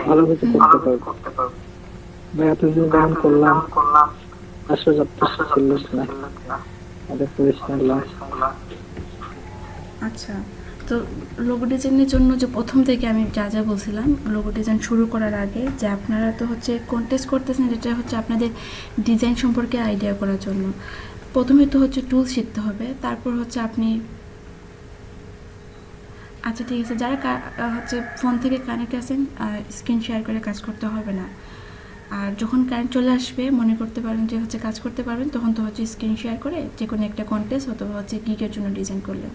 ভালো কিছু করতে পারবো। ভাই এতদিন যেমন করলাম আসলে যথেষ্ট ছিল না, আমাদের পরিশ্রম আচ্ছা, তো লোগো ডিজাইনের জন্য যে প্রথম থেকে আমি যা যা বলছিলাম লোগো ডিজাইন শুরু করার আগে, যে আপনারা তো হচ্ছে কন্টেস্ট করতেছেন, যেটা হচ্ছে আপনাদের ডিজাইন সম্পর্কে আইডিয়া করার জন্য। প্রথমে তো হচ্ছে টুল শিখতে হবে, তারপর হচ্ছে আপনি, আচ্ছা ঠিক আছে, যারা হচ্ছে ফোন থেকে কানেক্ট আছেন স্ক্রিন শেয়ার করে কাজ করতে হবে না। আর যখন কারেন্ট চলে আসবে মনে করতে পারেন যে হচ্ছে কাজ করতে পারবেন, তখন তো হচ্ছে স্ক্রিন শেয়ার করে যে কোনো একটা কন্টেস্ট অথবা হচ্ছে গিগের জন্য ডিজাইন করলেন।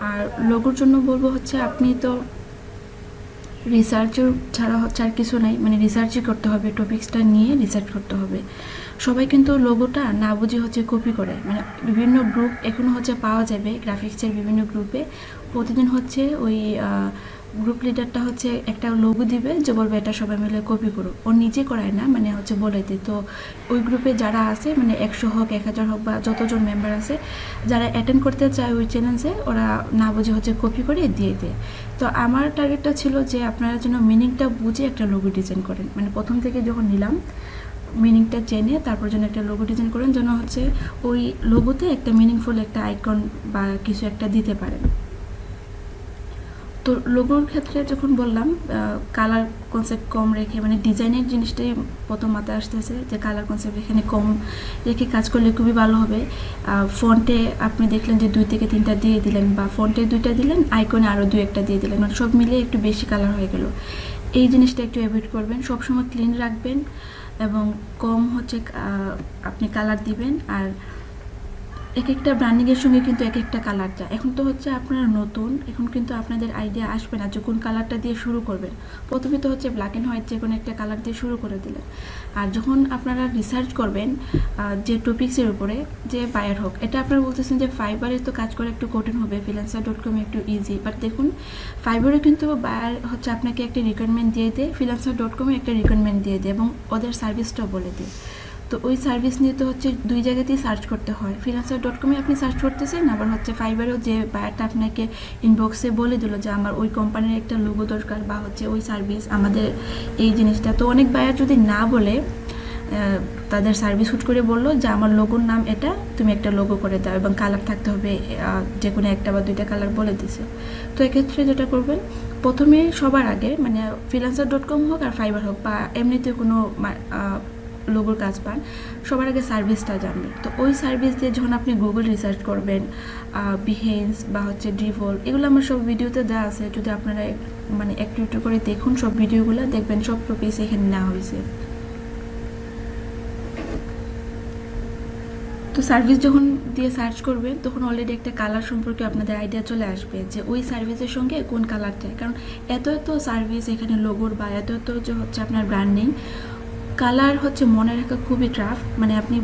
আর লোগোর জন্য বলবো হচ্ছে আপনি তো রিসার্চের ছাড়া হচ্ছে আর কিছু নাই, মানে রিসার্চই করতে হবে, টপিক্সটা নিয়ে রিসার্চ করতে হবে। সবাই কিন্তু লোগোটা না বুঝে হচ্ছে কপি করে, মানে বিভিন্ন গ্রুপ এখনও হচ্ছে পাওয়া যাবে গ্রাফিক্সের বিভিন্ন গ্রুপে। প্রতিদিন হচ্ছে ওই গ্রুপ লিডারটা হচ্ছে একটা লোগো দিবে, যে বলবে এটা সবাই মিলে কপি করো, ও নিজে করায় না, মানে হচ্ছে বলে দিই। তো ওই গ্রুপে যারা আছে, মানে 100 হোক 1000 হোক বা যতজন মেম্বার আছে, যারা অ্যাটেন্ড করতে চায় ওই চ্যালেঞ্জে, ওরা না বুঝে হচ্ছে কপি করে দিয়ে দেয়। তো আমার টার্গেটটা ছিল যে আপনারা যেন মিনিংটা বুঝে একটা লোগো ডিজাইন করেন, মানে প্রথম থেকে যখন নিলাম মিনিংটা জেনে তারপর যেন একটা লোগো ডিজাইন করেন, যেন হচ্ছে ওই লোগোতে একটা মিনিংফুল একটা আইকন বা কিছু একটা দিতে পারেন। তো লোগোর ক্ষেত্রে যখন বললাম কালার কনসেপ্ট কম রেখে, মানে ডিজাইনের জিনিসটাই প্রথম মাথায় আসতেছে যে কালার কনসেপ্ট এখানে কম রেখে কাজ করলে খুবই ভালো হবে। ফন্টে আপনি দেখলেন যে 2 থেকে 3টা দিয়ে দিলেন, বা ফন্টে 2টা দিলেন, আইকনে আরও 2-1টা দিয়ে দিলেন, মানে সব মিলিয়ে একটু বেশি কালার হয়ে গেল। এই জিনিসটা একটু অ্যাভয়েড করবেন, সবসময় ক্লিন রাখবেন এবং কম হচ্ছে আপনি কালার দিবেন। আর এক একটা ব্র্যান্ডিংয়ের সঙ্গে কিন্তু এক একটা কালার যায়। এখন তো হচ্ছে আপনারা নতুন, এখন কিন্তু আপনাদের আইডিয়া আসবে না যে কোন কালারটা দিয়ে শুরু করবেন। প্রথমে তো হচ্ছে ব্ল্যাক অ্যান্ড হোয়াইট যে কোনো একটা কালার দিয়ে শুরু করে দিলেন। আর যখন আপনারা রিসার্চ করবেন যে টপিক্সের উপরে, যে বায়ার হোক, এটা আপনারা বলতেছেন যে ফাইবারে তো কাজ করে একটু কঠিন হবে, ফ্রিল্যান্সার.com একটু ইজি, বাট দেখুন ফাইবারে কিন্তু বায়ার হচ্ছে আপনাকে একটা রিকোয়ারমেন্ট দিয়ে দেয়, ফ্রিল্যান্সার.com একটা রিকোয়ারমেন্ট দিয়ে দেয় এবং ওদের সার্ভিসটাও বলে দেয়। তো ওই সার্ভিস নিয়ে তো হচ্ছে 2 জায়গাতেই সার্চ করতে হয়, ফ্রিল্যান্সার.com আপনি সার্চ করতেছেন, আবার হচ্ছে ফাইবারেও যে বায়ারটা আপনাকে ইনবক্সে বলে দিল যে আমার ওই কোম্পানির একটা লোগো দরকার, বা হচ্ছে ওই সার্ভিস আমাদের এই জিনিসটা। তো অনেক বায়ার যদি না বলে তাদের সার্ভিস হুট করে বললো যে আমার লোগোর নাম এটা, তুমি একটা লোগো করে দাও এবং কালার থাকতে হবে যে কোনো একটা বা 2টা কালার বলে দিছে। তো এক্ষেত্রে যেটা করবেন, প্রথমে সবার আগে মানে ফ্রিল্যান্সার.com হোক আর ফাইবার হোক বা এমনিতে কোনো লোগোর কাজ পান, সবার আগে সার্ভিসটা জানবেন। তো ওই সার্ভিস দিয়ে যখন আপনি গুগল রিসার্চ করবেন, বিহেন্স বা হচ্ছে ড্রিভল, এগুলো আমার সব ভিডিওতে দেওয়া আছে, যদি আপনারা মানে একটু একটু করে দেখুন সব ভিডিওগুলো, দেখবেন সব টপিকস এখানে নেওয়া হয়েছে। তো সার্ভিস যখন দিয়ে সার্চ করবেন তখন অলরেডি একটা কালার সম্পর্কে আপনাদের আইডিয়া চলে আসবে যে ওই সার্ভিসের সঙ্গে কোন কালার চাই। কারণ এত এত সার্ভিস এখানে লোগোর বা এত এত যে হচ্ছে আপনার ব্র্যান্ডিং, কালার হচ্ছে মনে রাখা খুবই টাফ, মানে আপনি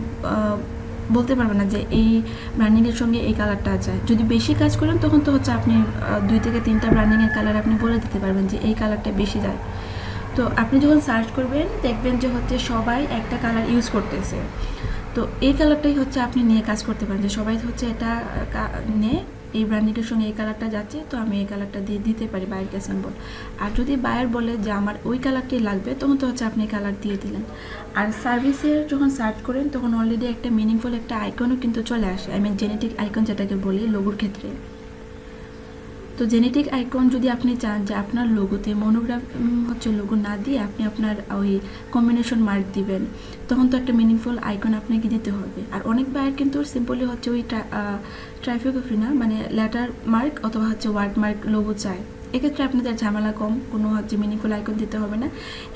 বলতে পারবেন না যে এই ব্র্যান্ডিংয়ের সঙ্গে এই কালারটা যায়। যদি বেশি কাজ করেন তখন তো হচ্ছে আপনি 2 থেকে 3টা ব্র্যান্ডিংয়ের কালার আপনি বলে দিতে পারবেন যে এই কালারটা বেশি যায়। তো আপনি যখন সার্চ করবেন দেখবেন যে হচ্ছে সবাই একটা কালার ইউজ করতেছে, তো এই কালারটাই হচ্ছে আপনি নিয়ে কাজ করতে পারেন, যে সবাই হচ্ছে এটা নিয়ে এই ব্র্যান্ডিংয়ের সঙ্গে এই কালারটা যাচ্ছে, তো আমি এই কালারটা দিয়ে দিতে পারি বায়ারকে সিম্বল। আর যদি বায়ার বলে যে আমার ওই কালারটাই লাগবে, তখন তো হচ্ছে আপনি কালার দিয়ে দিলেন। আর সার্ভিসের যখন সার্চ করেন তখন অলরেডি একটা মিনিংফুল একটা আইকনও কিন্তু চলে আসে, আই মিন জেনেটিক আইকন যেটাকে বলি লোগোর ক্ষেত্রে। তো জেনেটিক আইকন যদি আপনি চান যে আপনার লোগোতে মনোগ্রাম হচ্ছে লোগো না দিয়ে আপনি আপনার ওই কম্বিনেশন মার্ক দিবেন, তখন তো একটা মিনিংফুল আইকন আপনাকে দিতে হবে। আর অনেক বায়ার কিন্তু সিম্পলি হচ্ছে ওই ট্রাইফোগ্রাফি না, মানে লেটার মার্ক অথবা হচ্ছে ওয়ার্ড মার্ক লোগো চায়। এক্ষেত্রে আপনাদের ঝামেলা কম, কোনো হচ্ছে মিনিংফুল আইকন দিতে হবে না,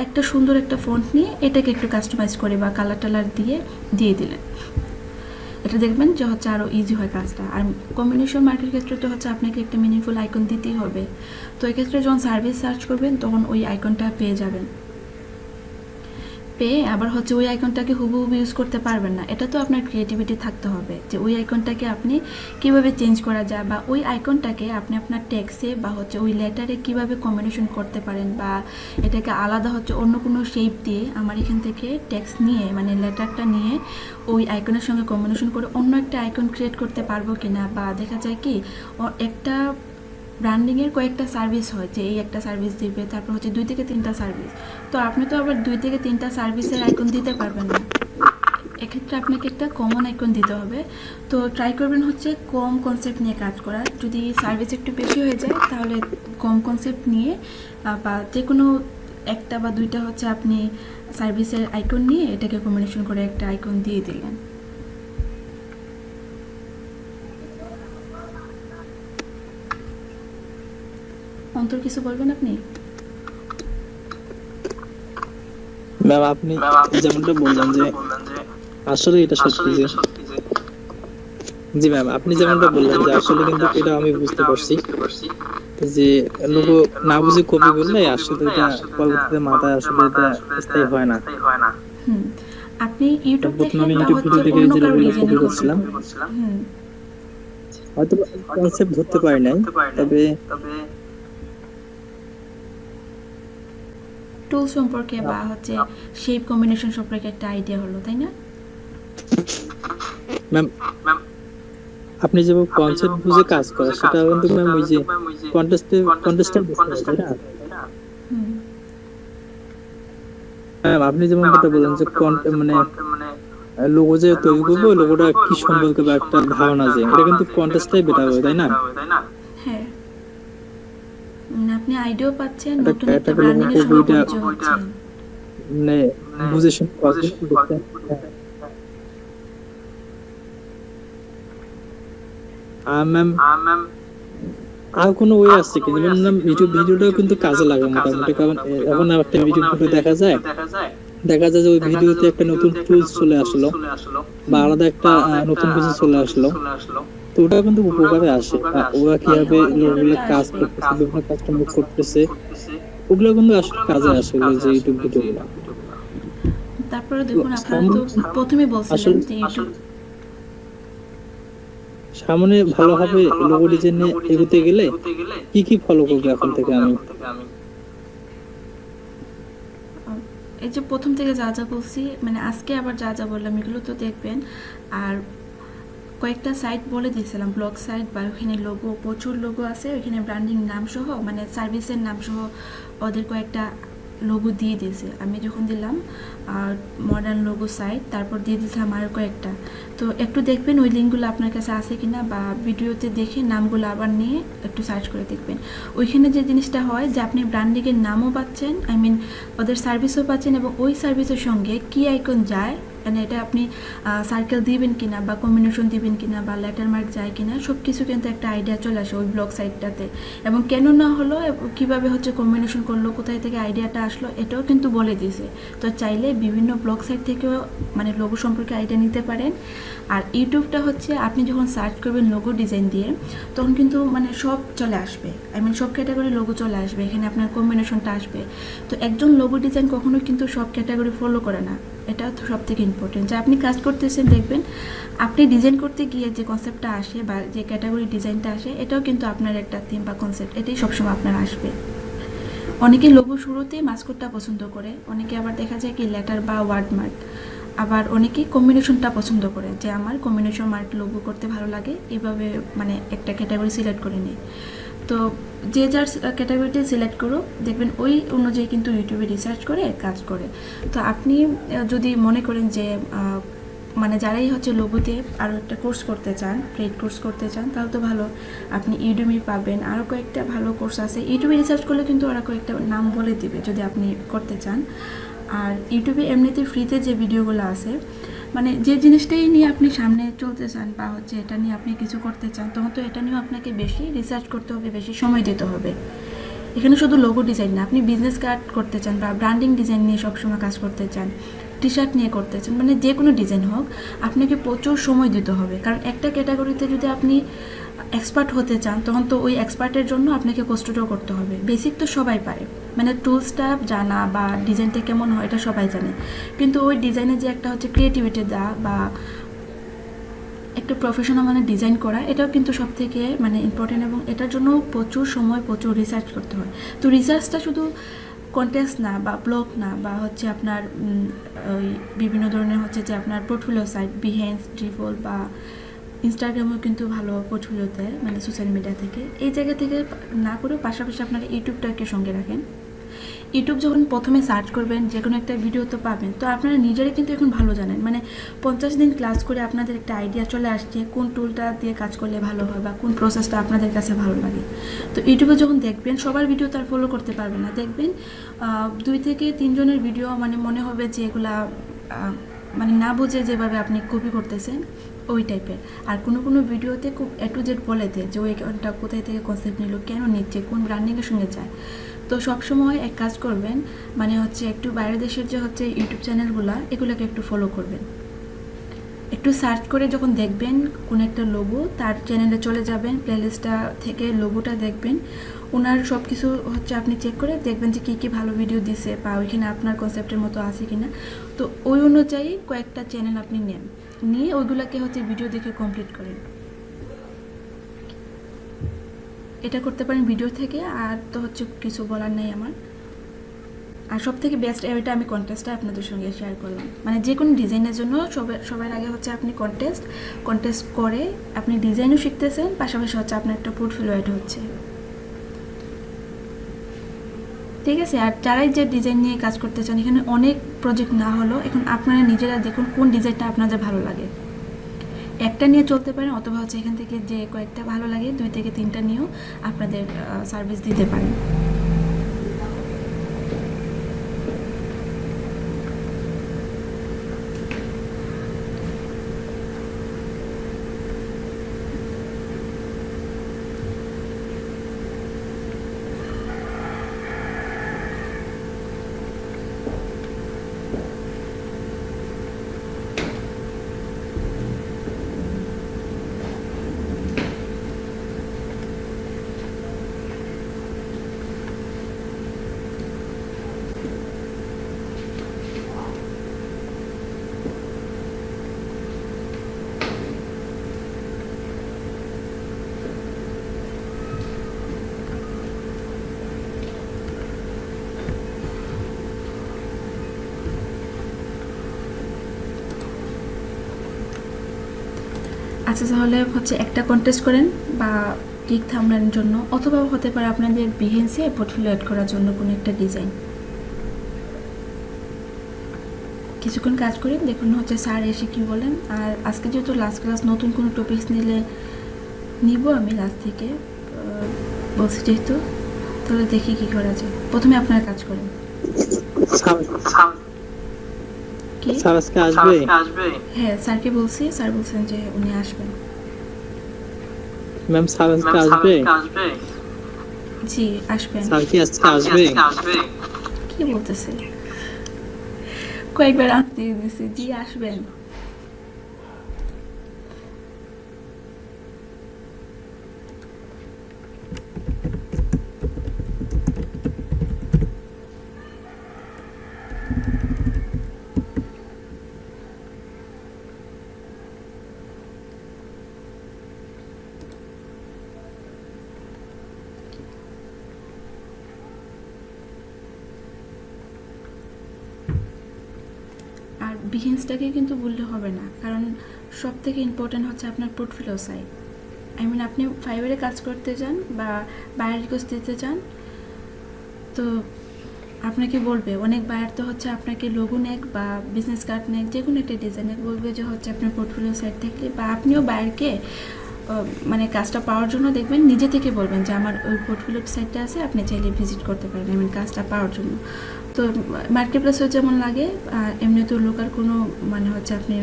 একটা সুন্দর একটা ফন্ট নিয়ে এটাকে একটু কাস্টমাইজ করে বা কালার টালার দিয়ে দিলেন, এটা দেখবেন যে হচ্ছে আরও ইজি হয় কাজটা। আর কম্বিনেশন মার্কের ক্ষেত্রে তো হচ্ছে আপনাকে একটা মিনিংফুল আইকন দিতেই হবে। তো এক্ষেত্রে যখন সার্ভিস সার্চ করবেন তখন ওই আইকনটা পেয়ে যাবেন, পেয়ে আবার হচ্ছে ওই আইকনটাকে হুবহু ইউজ করতে পারবেন না, এটা তো আপনার ক্রিয়েটিভিটি থাকতে হবে যে ওই আইকনটাকে আপনি কিভাবে চেঞ্জ করা যায়, বা ওই আইকনটাকে আপনি আপনার টেক্সে বা হচ্ছে ওই লেটারে কিভাবে কম্বিনেশন করতে পারেন, বা এটাকে আলাদা হচ্ছে অন্য কোনো শেপ দিয়ে আমার এখান থেকে টেক্সট নিয়ে মানে লেটারটা নিয়ে ওই আইকনের সঙ্গে কম্বিনেশন করে অন্য একটা আইকন ক্রিয়েট করতে পারবো কিনা। বা দেখা যায় কি একটা ব্র্যান্ডিংয়ের কয়েকটা সার্ভিস হয়, যে এই একটা সার্ভিস দিবে, তারপর হচ্ছে 2 থেকে 3টা সার্ভিস। তো আপনি তো আবার 2 থেকে 3টা সার্ভিসের আইকন দিতে পারবেন না, এক্ষেত্রে আপনাকে একটা কমন আইকন দিতে হবে। তো ট্রাই করবেন হচ্ছে কম কনসেপ্ট নিয়ে কাজ করার। যদি সার্ভিস একটু বেশি হয়ে যায় তাহলে কম কনসেপ্ট নিয়ে বা যে কোনো একটা বা দুইটা হচ্ছে আপনি সার্ভিসের আইকন নিয়ে এটাকে কম্বিনেশন করে একটা আইকন দিয়ে দিলেন। অন্তর কিছু বলবেন আপনি? ম্যাম আপনি যেমনটা বললেন যে আসলে এটা সত্যি যে জি ম্যাম আপনি যেমনটা বললেন যে আসলে কিন্তু এটা আমি বুঝতে পারছি যে লোগো না বুঝে কপি করলে আসলে এটা পরবর্তীতে মাথায় আসলে এটা স্থায়ী হয় না। হুম, আপনি ইউটিউব প্রথমে দেখেন আমি বা ইউটিউব হচ্ছে ভিডিও দেখে অন্য যে কারো লোগোগুলো ডিজাইনের কপি কপি করছিলাম, হুম হয়তো কনসেপ্ট ধরতে পারি নাই, তবে টুল সম্পর্কে বা হচ্ছে শেপ কম্বিনেশন সম্পর্কে একটা আইডিয়া হলো, তাই না? ম্যাম আপনি যে কনসেপ্ট বুঝে কাজ করা সেটা কিন্তু ম্যাম ওই যে কন্টেস্টেন্ট বুঝতে হবে, তাই না হুম ম্যাম? আপনি যেমন কথা বলেন যে মানে লোগো যে তৈরি করবো ওই লোগোটা কি সম্পর্কে বা একটা ধারণা, যে এটা কিন্তু কন্টেস্টটাই বেটার হবে, তাই না? হ্যাঁ, আপনি আইডিয়াও পাচ্ছেন, এটা নতুন একটা একটা ব্র্যান্ডিং এর সঙ্গে বইটা পরিচয় হচ্ছেন। মানে বুঝে শুনে করতে। ম্যাম আর কোনো ওয়ে আছে কি, যেমন ম্যাম ইউটিউব ভিডিওটাও কিন্তু কাজে লাগে মোটামুটি, কারণ এখন একটা ইউটিউব ভিডিও দেখা যায় যে ওই ভিডিওতে একটা নতুন টুলস চলে আসলো বা আলাদা একটা নতুন কিছু চলে আসলো, তো ওটা কিন্তু উপকারে আসে। ওরা কিভাবে লোকগুলো কাজ করতেছে, বিভিন্ন কাস্টমার করতেছে, ওগুলো কিন্তু আসলে কাজে আসে ওগুলো যে ইউটিউব ভিডিওগুলো। তারপরে দেখুন, আপনারা তো প্রথমে বলছিলেন যে ইউটিউব সামনে ভালোভাবে লোগো ডিজাইনে এগোতে গেলে কি কি ফলো করবো এখন থেকে আমি? এই যে প্রথম থেকে যা যা বলছি, মানে আজকে আবার যা যা বললাম এগুলো তো দেখবেন। আর কয়েকটা সাইট বলে দিয়েছিলাম, ব্লগ সাইট বা ওখানে লোগো, প্রচুর লোগো আছে, ওইখানে ব্র্যান্ডিং নাম সহ মানে সার্ভিসের নাম সহ ওদের কয়েকটা লোগো দিয়ে দিয়েছে। আমি যখন দিলাম মডার্ন লোগো সাইট, তারপর দিয়ে দিয়েছিলাম আরও কয়েকটা। তো একটু দেখবেন ওই লিঙ্কগুলো আপনার কাছে আছে কিনা, বা ভিডিওতে দেখে নামগুলো আবার নিয়ে একটু সার্চ করে দেখবেন। ওইখানে যে জিনিসটা হয় যে আপনি ব্র্যান্ডিংয়ের নামও পাচ্ছেন, ওদের সার্ভিসও পাচ্ছেন, এবং ওই সার্ভিসের সঙ্গে কী আইকন যায়, মানে এটা আপনি সার্কেল দিবেন কিনা বা কম্বিনেশন দিবেন কিনা বা লেটার মার্ক যায় কিনা, সব কিছু কিন্তু একটা আইডিয়া চলে আসে ওই ব্লগ সাইটটাতে। এবং কেন না হলো, কিভাবে হচ্ছে কম্বিনেশন করলো, কোথায় থেকে আইডিয়াটা আসলো, এটাও কিন্তু বলে দিয়েছে। তো চাইলে বিভিন্ন ব্লগ সাইট থেকেও মানে লোগো সম্পর্কে আইডিয়া নিতে পারেন। আর ইউটিউবটা হচ্ছে আপনি যখন সার্চ করবেন লোগো ডিজাইন দিয়ে, তখন কিন্তু মানে সব চলে আসবে, সব ক্যাটাগরি লোগো চলে আসবে, এখানে আপনার কম্বিনেশনটা আসবে। তো একজন লোগো ডিজাইন কখনোই কিন্তু সব ক্যাটাগরি ফলো করে না, এটা তো সব থেকে ইম্পর্টেন্ট। যে আপনি কাজ করতেছেন, দেখবেন আপনি ডিজাইন করতে গিয়ে যে কনসেপ্টটা আসে বা যে ক্যাটাগরি ডিজাইনটা আসে, এটাও কিন্তু আপনার একটা থিম বা কনসেপ্ট, এটাই সবসময় আপনার আসবে। অনেকে লোগো শুরুতেই মাস্কটটা পছন্দ করে, অনেকে আবার দেখা যায় কি লেটার বা ওয়ার্ড মার্ক, আবার অনেকেই কম্বিনেশনটা পছন্দ করে, যে আমার কম্বিনেশন মার্ক লোগো করতে ভালো লাগে, এভাবে মানে একটা ক্যাটাগরি সিলেক্ট করে নেয়। তো যে যার ক্যাটাগরিটি সিলেক্ট করুক, দেখবেন ওই অনুযায়ী কিন্তু ইউটিউবে রিসার্চ করে কাজ করে। তো আপনি যদি মনে করেন যে মানে যারাই হচ্ছে লোগোতে আরও একটা কোর্স করতে চান, পেইড কোর্স করতে চান, তাহলে তো ভালো, আপনি ইউডেমি পাবেন, আরও কয়েকটা ভালো কোর্স আছে। ইউটিউবে রিসার্চ করলে কিন্তু ওরা কয়েকটা নাম বলে দিবে যদি আপনি করতে চান। আর ইউটিউবে এমনিতে ফ্রিতে যে ভিডিওগুলো আছে, মানে যে জিনিসটাই নিয়ে আপনি সামনে চলতে চান বা হচ্ছে এটা নিয়ে আপনি কিছু করতে চান, তখন তো এটা নিয়েও আপনাকে বেশি রিসার্চ করতে হবে, বেশি সময় দিতে হবে। এখানে শুধু লোগো ডিজাইন না, আপনি বিজনেস কার্ড করতে চান বা ব্র্যান্ডিং ডিজাইন নিয়ে সবসময় কাজ করতে চান, টি শার্ট নিয়ে করতে চান, মানে যে কোনো ডিজাইন হোক, আপনাকে প্রচুর সময় দিতে হবে। কারণ একটা ক্যাটাগরিতে যদি আপনি এক্সপার্ট হতে চান, তখন তো ওই এক্সপার্টের জন্য আপনাকে কষ্টটাও করতে হবে। বেসিক তো সবাই পারে, মানে টুলসটা জানা বা ডিজাইনটা কেমন হয় এটা সবাই জানে, কিন্তু ওই ডিজাইনে যে একটা হচ্ছে ক্রিয়েটিভিটি দেওয়া বা একটা প্রফেশনাল মানে ডিজাইন করা, এটাও কিন্তু সব থেকে মানে ইম্পর্টেন্ট, এবং এটার জন্য প্রচুর সময়, প্রচুর রিসার্চ করতে হয়। তো রিসার্চটা শুধু কন্টেস্ট না বা ব্লগ না, বা হচ্ছে আপনার ওই বিভিন্ন ধরনের হচ্ছে যে আপনার পোর্টফোলিও সাইট, বিহেন্স, ড্রিভল বা ইনস্টাগ্রামেও কিন্তু ভালো পোর্টফোলিও দেয়, মানে সোশ্যাল মিডিয়া থেকে। এই জায়গা থেকে না করেও পাশাপাশি আপনারা ইউটিউবটাকে সঙ্গে রাখেন। ইউটিউব যখন প্রথমে সার্চ করবেন, যে কোনো একটা ভিডিও তো পাবেন, তো আপনারা নিজেরাই কিন্তু এখন ভালো জানেন, মানে 50 দিন ক্লাস করে আপনাদের একটা আইডিয়া চলে আসছে কোন টুলটা দিয়ে কাজ করলে ভালো হয় বা কোন প্রসেসটা আপনাদের কাছে ভালো লাগে। তো ইউটিউবে যখন দেখবেন, সবার ভিডিও তার ফলো করতে পারবেন না, দেখবেন 2 থেকে 3 জনের ভিডিও মানে মনে হবে যে এগুলা মানে না বুঝে যেভাবে আপনি কপি করতেছেন ওই টাইপের। আর কোনো কোনো ভিডিওতে খুব A to Z বলে দেয় যে ওইটা কোথায় থেকে কনসেপ্ট নিল, কেন নিচ্ছে, কোন ব্র্যান্ডিংয়ের সঙ্গে যায়। তো সবসময় এক কাজ করবেন, মানে হচ্ছে একটু বাইরের দেশের যে হচ্ছে ইউটিউব চ্যানেলগুলো, এগুলোকে একটু ফলো করবেন। একটু সার্চ করে যখন দেখবেন কোন একটা লোগো, তার চ্যানেলে চলে যাবেন, প্লেলিস্টটা থেকে লোগোটা দেখবেন, ওনার সব কিছু হচ্ছে আপনি চেক করে দেখবেন যে কী কী ভালো ভিডিও দিছে বা ওইখানে আপনার কনসেপ্টের মতো আছে কি না। তো ওই অনুযায়ী কয়েকটা চ্যানেল আপনি নেন, নিয়ে ওইগুলোকে হচ্ছে ভিডিও দেখে কমপ্লিট করেন। এটা করতে পারেন ভিডিও থেকে। আর তো হচ্ছে কিছু বলার নেই আমার। আর সব থেকে বেস্ট এটা আমি কন্টেস্টটা আপনাদের সঙ্গে শেয়ার করলাম, মানে যে কোনো ডিজাইনের জন্য সবার আগে হচ্ছে আপনি কন্টেস্ট করে আপনি ডিজাইনও শিখতেছেন, পাশাপাশি হচ্ছে আপনার একটা পোর্টফোলিও অ্যাড হচ্ছে। ঠিক আছে। আর যারাই যে ডিজাইন নিয়ে কাজ করতে চান, এখানে অনেক প্রজেক্ট না হলো, এখন আপনারা নিজেরা দেখুন কোন ডিজাইনটা আপনাদের ভালো লাগে, একটা নিয়ে চলতে পারেন, অথবা হচ্ছে এখান থেকে যে কয়েকটা ভালো লাগে 2 থেকে 3টা নিয়েও আপনাদের সার্ভিস দিতে পারেন। আচ্ছা, তাহলে হচ্ছে একটা কন্টেস্ট করেন বা টিক থামলার জন্য, অথবা হতে পারে আপনাদের বিহেন্সে পোর্টফোলিও অ্যাড করার জন্য কোনো একটা ডিজাইন। কিছুক্ষণ কাজ করি, দেখুন হচ্ছে স্যার এসে কি বলেন। আর আজকে যেহেতু লাস্ট ক্লাস, নতুন কোনো টপিকস নিব আমি লাস্ট থেকে বলছি যেহেতু, তাহলে দেখি কি করা যায়। প্রথমে আপনারা কাজ করেন। কি স্যার আজকে আসবে? হ্যাঁ, স্যারকে বলছি, স্যার বলছেন যে উনি আসবেন। ম্যাম স্যার আজকে আসবে? জি, আসবেন। স্যার কি আজকে আসবে? কি বলতেছে, কয়েকবার আনতে দিয়েছি, জি আসবেন। আর বিহেন্সটাকে কিন্তু বললে হবে না, কারণ সব থেকে ইম্পর্টেন্ট হচ্ছে আপনার পোর্টফোলিও সাইড। আই মিন আপনি ফাইবারে কাজ করতে চান বা বায়ার রিকোয়েস্ট দিতে চান, তো আপনাকে বলবে অনেক বায়ার তো হচ্ছে আপনাকে লোগো নেক বা বিজনেস কার্ড নেক, যে কোনো একটা ডিজাইনে বলবে যে হচ্ছে আপনার পোর্টফোলিও সাইট থাকলে, বা আপনিও বায়ারকে মানে কাজটা পাওয়ার জন্য দেখবেন নিজে থেকে বলবেন যে আমার ওই পোর্টফোলিও সাইটটা আছে, আপনি চাইলে ভিজিট করতে পারেন, আই মিন কাজটা পাওয়ার জন্য। তো মার্কেট প্লেসে যেমন লাগে, আর এমনি তো লোকাল কোনো মানে হচ্ছে আপনি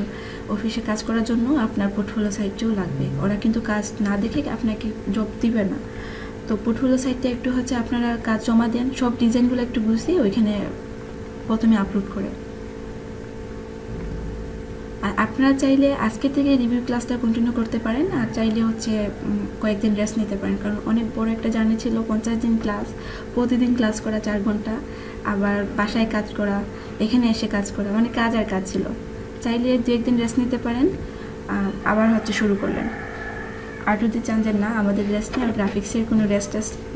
অফিসে কাজ করার জন্য আপনার পোর্টফোলিও সাইটটাও লাগবে, ওরা কিন্তু কাজ না দেখে আপনাকে জব দিবে না। তো পোর্টফোলিও সাইটটা একটু হচ্ছে আপনারা কাজ জমা দেন, সব ডিজাইনগুলো একটু বুঝিয়ে ওইখানে প্রথমে আপলোড করে। আর আপনারা চাইলে আজকে থেকে রিভিউ ক্লাসটা কন্টিনিউ করতে পারেন, আর চাইলে হচ্ছে কয়েকদিন রেস্ট নিতে পারেন, কারণ অনেক বড় একটা জার্নি ছিল, 50 দিন ক্লাস, প্রতিদিন ক্লাস করা 4 ঘন্টা, আবার বাসায় কাজ করা, এখানে এসে কাজ করা, মানে কাজ আর কাজ ছিল। চাইলে 2 একদিন রেস্ট নিতে পারেন, আবার হচ্ছে শুরু করলেন। আর যদি চান যে না আমাদের রেস্ট নেই, আর গ্রাফিক্সের কোনো রেস্ট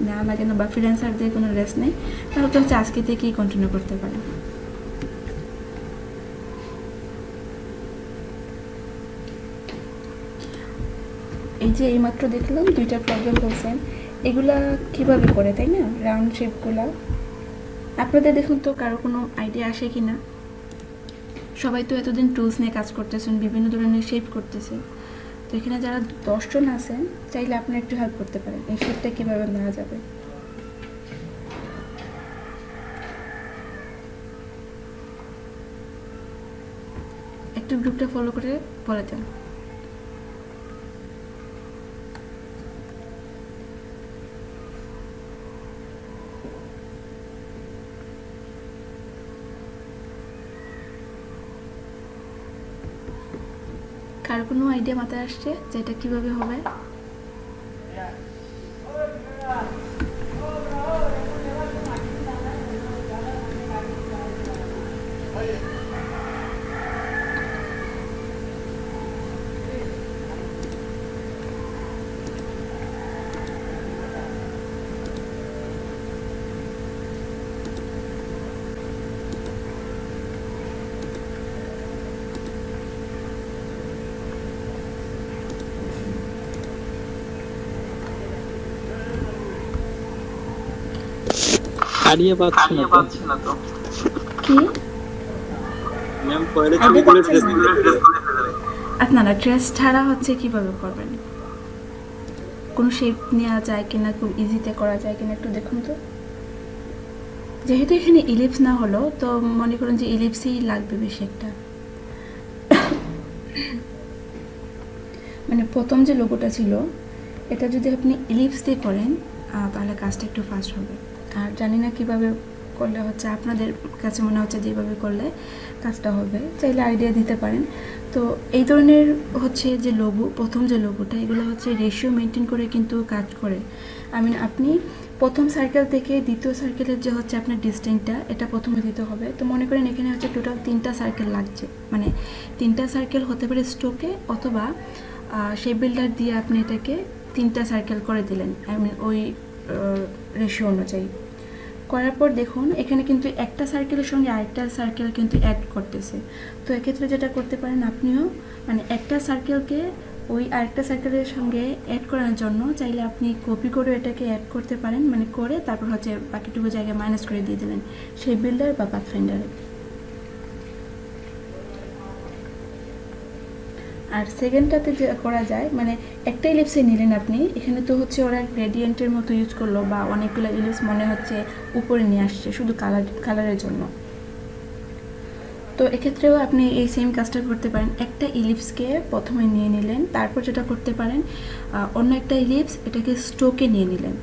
নেওয়া লাগে না, বা ফ্রিল্যান্সারদের কোনো রেস্ট নেই, তাহলে তো হচ্ছে আজকে থেকেই কন্টিনিউ করতে পারেন। এই যে এইমাত্র দেখলাম দুইটা প্রবলেম বলছেন, এগুলা কিভাবে করে, তাই না? রাউন্ড শেপগুলা আপনাদের দেখুন তো কারো কোনো আইডিয়া আসে কি না? সবাই তো এতদিন টুলস নিয়ে কাজ করতেছেন, বিভিন্ন ধরনের শেপ করতেছে। তো এখানে যারা 10 জন আছেন, চাইলে আপনি একটু হেল্প করতে পারেন এই শেপটা কীভাবে নেওয়া যাবে। একটু গ্রুপটা ফলো করে বলে দেন। কার কোনো আইডিয়া মাথায় আসছে যে এটা কীভাবে হবে? আইডিয়া পাচ্ছি না তো। কি ম্যাম পরে আইডিয়া ছবি পাচ্ছেন তুলে না? আপনারা ট্রেস ছাড়া হচ্ছে কিভাবে করবেন? কোনো শেপ নেওয়া যায় কিনা, খুব ইজিতে করা যায় কিনা একটু দেখুন তো। যেহেতু এখানে ইলিপস না হলো, তো মনে করুন যে ইলিপসই লাগবে বেশি একটা। মানে প্রথম যে লোগোটা ছিল, এটা যদি আপনি ইলিপস দিয়ে করেন তাহলে কাজটা একটু ফাস্ট হবে। আর জানি না কীভাবে করলে হচ্ছে আপনাদের কাছে মনে হচ্ছে যেভাবে করলে কাজটা হবে, চাইলে আইডিয়া দিতে পারেন। তো এই ধরনের হচ্ছে যে লোগো, প্রথম যে লোগোটা, এগুলো হচ্ছে রেশিও মেনটেন করে কিন্তু কাজ করে। আপনি প্রথম সার্কেল থেকে দ্বিতীয় সার্কেলের যে হচ্ছে আপনার ডিস্টেন্সটা, এটা প্রথমে দিতে হবে। তো মনে করেন এখানে হচ্ছে টোটাল 3টা সার্কেল লাগছে, মানে 3টা সার্কেল হতে পারে স্ট্রোকে, অথবা শেপ বিল্ডার দিয়ে আপনি এটাকে 3টা সার্কেল করে দিলেন, ওই রেশিও অনুযায়ী করার পর দেখুন এখানে কিন্তু একটা সার্কেলের সঙ্গে আরেকটা সার্কেল কিন্তু অ্যাড করতেছে। তো এক্ষেত্রে যেটা করতে পারেন আপনিও, মানে একটা সার্কেলকে ওই আরেকটা সার্কেলের সঙ্গে অ্যাড করার জন্য চাইলে আপনি কপি করে এটাকে অ্যাড করতে পারেন, মানে করে তারপর হচ্ছে বাকিটুকু জায়গায় মাইনাস করে দিয়ে দিলেন সেই বিল্ডার বা পাথফাইন্ডারে। আর সেকেন্ডটাতে যে করা যায়, মানে একটা ইলিপসে নিলেন আপনি, এখানে তো হচ্ছে ওরা গ্রেডিয়েন্টের মতো ইউজ করলো, বা অনেকগুলো ইলিপস মনে হচ্ছে উপরে নিয়ে আসছে শুধু কালারের জন্য। তো এক্ষেত্রেও আপনি এই সেম কাজটা করতে পারেন। একটা ইলিপসকে প্রথমে নিয়ে নিলেন, তারপর যেটা করতে পারেন অন্য একটা ইলিপস এটাকে স্ট্রোকে নিয়ে নিলেন।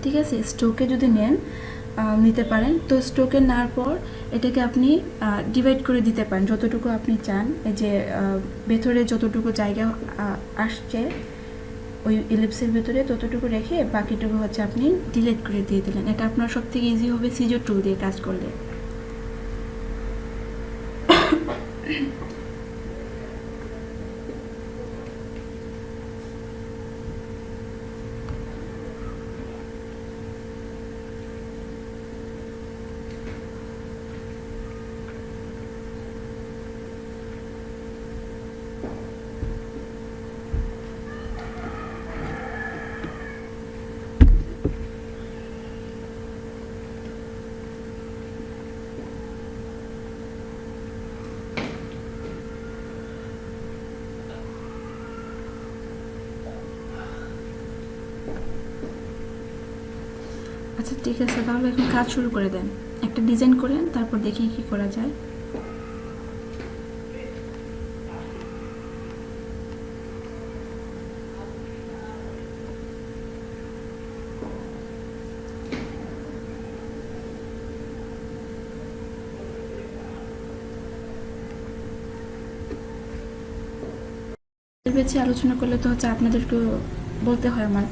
ঠিক আছে, স্ট্রোকে যদি নিতে পারেন, তো স্ট্রোকে নেওয়ার পর এটাকে আপনি ডিভাইড করে দিতে পারেন যতটুকু আপনি চান। এই যে ভেতরে যতটুকু জায়গা আসছে ওই ইলিপসের ভেতরে ততটুকু রেখে বাকিটুকু হচ্ছে আপনি ডিলিট করে দিয়ে দিলেন। এটা আপনার সব থেকে ইজি হবে সিজার টুল দিয়ে কাজ করলে। আচ্ছা ঠিক আছে, তাহলে এখন কাজ শুরু করে দেন। একটা ডিজাইন করেন, তারপর দেখি কি করা যায়। বেছে আলোচনা করলে তো হচ্ছে আপনাদেরকেও বলতে হয় আমার।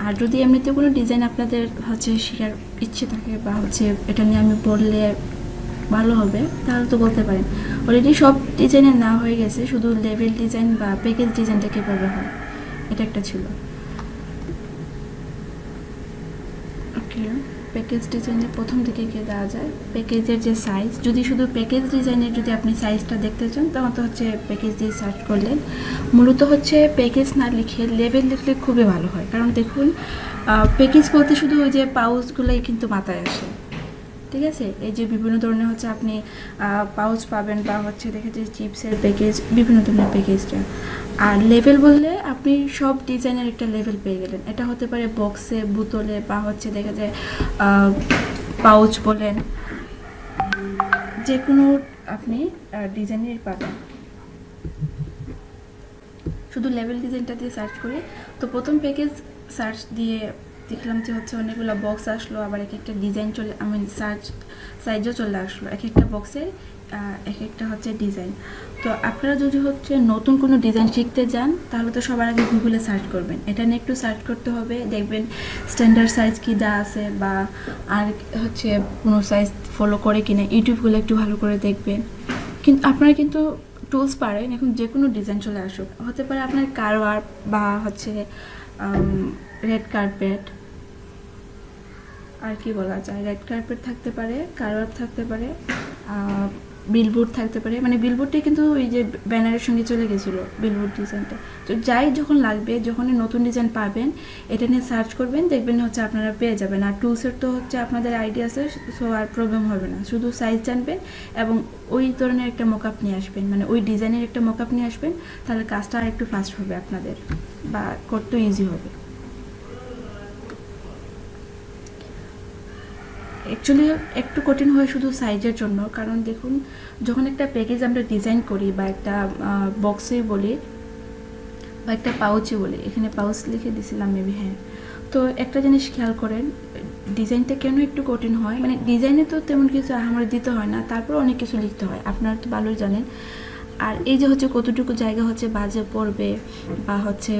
আর যদি এমনিতে কোনো ডিজাইন আপনাদের হচ্ছে শেখার ইচ্ছে থাকে, বা হচ্ছে এটা নিয়ে আমি বললে ভালো হবে, তাহলে তো বলতে পারেন। অলরেডি সব ডিজাইনের না হয়ে গেছে, শুধু লেভেল ডিজাইন বা প্যাকেজ ডিজাইনটা কীভাবে হয় এটা একটা ছিল। ওকে। প্যাকেজ ডিজাইনের প্রথম দিকে গিয়ে দেওয়া যায় প্যাকেজের যে সাইজ। যদি শুধু প্যাকেজ ডিজাইনের যদি আপনি সাইজটা দেখতে চান তখন তো হচ্ছে প্যাকেজ দিয়ে সার্চ করলেন। মূলত হচ্ছে প্যাকেজ না লিখে লেবেল লিখলে খুবই ভালো হয়, কারণ দেখুন প্যাকেজ বলতে শুধু ওই যে পাউচগুলোই কিন্তু মাথায় আসে। ঠিক আছে, এই যে বিভিন্ন ধরনের হচ্ছে আপনি পাউচ পাবেন বা হচ্ছে দেখে যে চিপসের প্যাকেজ, বিভিন্ন ধরনের প্যাকেজটা। আর লেভেল বললে আপনি সব ডিজাইনের একটা লেভেল পেয়ে গেলেন। এটা হতে পারে বক্সে, বোতলে বা হচ্ছে দেখা যায় পাউচ বলেন, যে কোনো আপনি ডিজাইনের পাবেন। শুধু লেভেল ডিজাইনটা দিয়ে সার্চ করি তো প্রথম প্যাকেজ সার্চ দিয়ে দেখলাম যে হচ্ছে অনেকগুলো বক্স আসলো, আবার এক একটা ডিজাইন চলে, আমি সার্চ সাইজও চলে আসলো, এক একটা বক্সের এক একটা হচ্ছে ডিজাইন। তো আপনারা যদি হচ্ছে নতুন কোনো ডিজাইন শিখতে যান তাহলে তো সবার আগে গুগলে সার্চ করবেন, এটা নিয়ে একটু সার্চ করতে হবে, দেখবেন স্ট্যান্ডার্ড সাইজ কী দেওয়া আছে বা আর হচ্ছে কোনো সাইজ ফলো করে কিনা, ইউটিউবগুলো একটু ভালো করে দেখবেন। কিন্তু আপনারা কিন্তু টুলস পারেন এখন যে কোনো ডিজাইন চলে আসুক, হতে পারে আপনার কারওয়ার বা হচ্ছে রেড কার্পেট, আর কি বলা যায়, রেড কার্পেট থাকতে পারে, কারওয়ার থাকতে পারে, বিলবোর্ড থাকতে পারে। মানে বিলবোর্ডটাই কিন্তু ওই যে ব্যানারের সঙ্গে চলে গেছিলো বিলবোর্ড ডিজাইনটা। তো যাই যখন লাগবে, যখনই নতুন ডিজাইন পাবেন এটা নিয়ে সার্চ করবেন, দেখবেন হচ্ছে আপনারা পেয়ে যাবেন। আর টুলসের তো হচ্ছে আপনাদের আইডিয়া আছে, সো আর প্রবলেম হবে না, শুধু সাইজ জানবেন এবং ওই ধরনের একটা মকআপ নিয়ে আসবেন, মানে ওই ডিজাইনের একটা মকআপ নিয়ে আসবেন, তাহলে কাজটা আর একটু ফাস্ট হবে আপনাদের বা করতেও ইজি হবে। অ্যাকচুয়ালি একটু কঠিন হয় শুধু সাইজের জন্য, কারণ দেখুন যখন একটা প্যাকেজ আমরা ডিজাইন করি বা একটা বক্সে বলি বা একটা পাউচে বলি, এখানে পাউচ লিখে দিছিলাম মেবি, হ্যাঁ। তো একটা জিনিস খেয়াল করেন, ডিজাইনটা কেন একটু কঠিন হয়, মানে ডিজাইনে তো তেমন কিছু আমার দিতে হয় না, তারপর অনেক কিছু লিখতে হয়, আপনারা তো ভালোই জানেন। আর এই যে হচ্ছে কতটুকু জায়গা হচ্ছে বাজে পড়বে বা হচ্ছে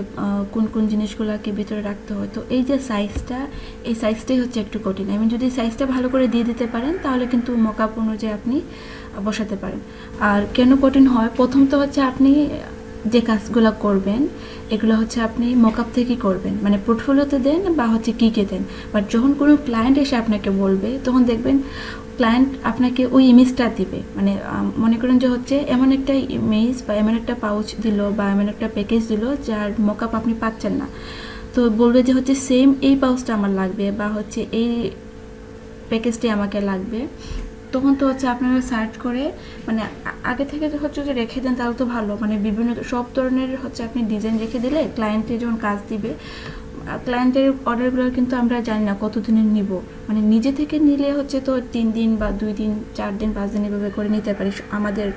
কোন কোন জিনিসগুলোকে ভিতরে রাখতে হয়, তো এই যে সাইজটা, এই সাইজটাই হচ্ছে একটু কঠিন। আমি যদি সাইজটা ভালো করে দিয়ে দিতে পারেন তাহলে কিন্তু মকআপ অনুযায়ী আপনি বসাতে পারেন। আর কেন কঠিন হয়, প্রথম তো হচ্ছে আপনি যে কাজগুলো করবেন এগুলো হচ্ছে আপনি মকআপ থেকেই করবেন, মানে পোর্টফোলিওতে দেন বা হচ্ছে কিকে দেন, বাট যখন কোনো ক্লায়েন্ট এসে আপনাকে বলবে তখন দেখবেন ক্লায়েন্ট আপনাকে ওই ইমেজটা দিবে। মানে মনে করেন যে হচ্ছে এমন একটা ইমেজ বা এমন একটা পাউচ দিল বা এমন একটা প্যাকেজ দিল যার মকআপ আপনি পাচ্ছেন না, তো বলবে যে হচ্ছে সেম এই পাউচটা আমার লাগবে বা হচ্ছে এই প্যাকেজটি আমাকে লাগবে। তখন তো হচ্ছে আপনারা সার্চ করে মানে আগে থেকে হচ্ছে যে রেখে দেন তাহলে তো ভালো, মানে বিভিন্ন সব ধরনের হচ্ছে আপনি ডিজাইন রেখে দিলে ক্লায়েন্টে যখন কাজ দিবে, ক্লায়েন্টের অর্ডারগুলো কিন্তু আমরা জানি না কতদিনের নিব, মানে নিজে থেকে নিলে হচ্ছে তো 3 দিন বা 2 দিন 4 দিন 5 দিন এভাবে করে নিতে পারি আমাদের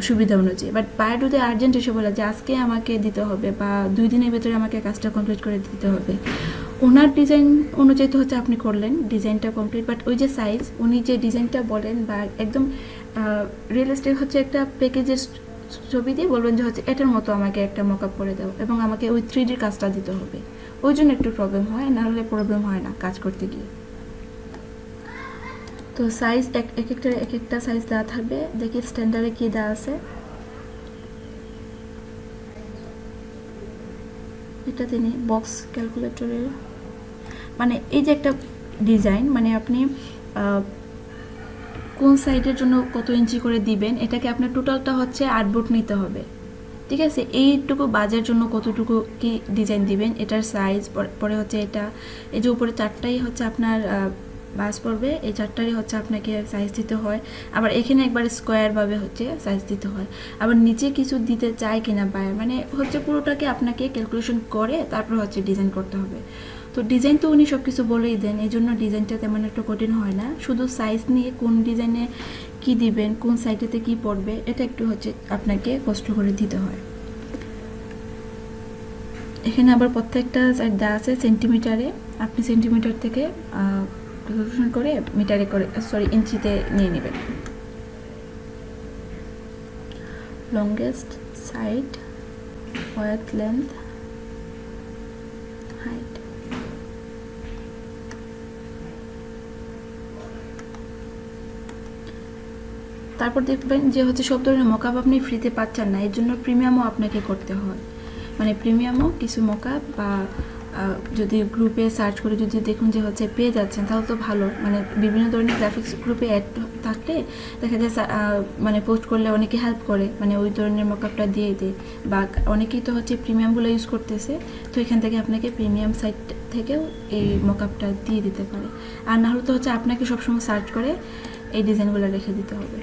সুবিধা অনুযায়ী। বাট বায়ার যদি আর্জেন্ট এসে বলে যে আজকে আমাকে দিতে হবে বা 2 দিনের ভেতরে আমাকে কাজটা কমপ্লিট করে দিতে হবে, ওনার ডিজাইন অনুযায়ী তো হচ্ছে আপনি করলেন ডিজাইনটা কমপ্লিট, বাট ওই যে সাইজ উনি যে ডিজাইনটা বলেন বা একদম রিয়েলিস্টিক হচ্ছে একটা প্যাকেজের ছবি দিয়ে বলবেন যে হচ্ছে এটার মতো আমাকে একটা মকআপ করে দাও এবং আমাকে ওই 3D কাজটা দিতে হবে, ওই জন্য একটু প্রবলেম হয়, না হলে প্রবলেম হয় না কাজ করতে গিয়ে। তো সাইজ এক একটা সাইজ দেওয়া থাকবে, দেখি স্ট্যান্ডার্ডে কী দেওয়া আছে। এটা তিনি বক্স ক্যালকুলেটরের, মানে এই যে একটা ডিজাইন, মানে আপনি কোন সাইডের জন্য কত ইঞ্চি করে দিবেন, এটাকে আপনার টোটালটা হচ্ছে 8 বুট নিতে হবে, ঠিক আছে। এইটুকু বাজের জন্য কতটুকু কি ডিজাইন দিবেন, এটার সাইজ, পরে হচ্ছে এটা, এই যে উপরে 4টাই হচ্ছে আপনার বাস পড়বে, এই 4টারই হচ্ছে আপনাকে সাইজ দিতে হয়। আবার এখানে একবার স্কোয়ারভাবে হচ্ছে সাইজ দিতে হয়, আবার নিচে কিছু দিতে চায় কিনা বায়ার, মানে হচ্ছে পুরোটাকে আপনাকে ক্যালকুলেশন করে তারপর হচ্ছে ডিজাইন করতে হবে। তো ডিজাইন তো উনি সব কিছু বলেই দেন, এই জন্য ডিজাইনটা তেমন একটা কঠিন হয় না, শুধু সাইজ নিয়ে কোন ডিজাইনে কি দিবেন, কোন সাইডেতে কি পড়বে, এটা একটু হচ্ছে আপনাকে কষ্ট করে দিতে হয়। এখানে আবার প্রত্যেকটা সাইড দেওয়া আছে সেন্টিমিটারে, আপনি সেন্টিমিটার থেকে ক্যালকুলেশন করে মিটারে করে, সরি ইঞ্চিতে নিয়ে নেবেন। Longest side, width, length, height. তারপর দেখবেন যে হচ্ছে সব ধরনের মকআপ আপনি ফ্রিতে পাচ্ছেন না, এর জন্য প্রিমিয়ামও আপনাকে করতে হয়, মানে প্রিমিয়ামও কিছু মকআপ বা যদি গ্রুপে সার্চ করে যদি দেখুন যে হচ্ছে পেয়ে যাচ্ছেন তাহলে তো ভালো, মানে বিভিন্ন ধরনের গ্রাফিক্স গ্রুপে অ্যাড থাকলে দেখা যায় মানে পোস্ট করলে অনেকে হেল্প করে, মানে ওই ধরনের মকআপটা দিয়ে দেয়, বা অনেকেই তো হচ্ছে প্রিমিয়ামগুলো ইউজ করতেছে, তো এখান থেকে আপনাকে প্রিমিয়াম সাইট থেকেও এই মকআপটা দিয়ে দিতে পারে। আর না হলে তো হচ্ছে আপনাকে সবসময় সার্চ করে এই ডিজাইনগুলো রেখে দিতে হবে।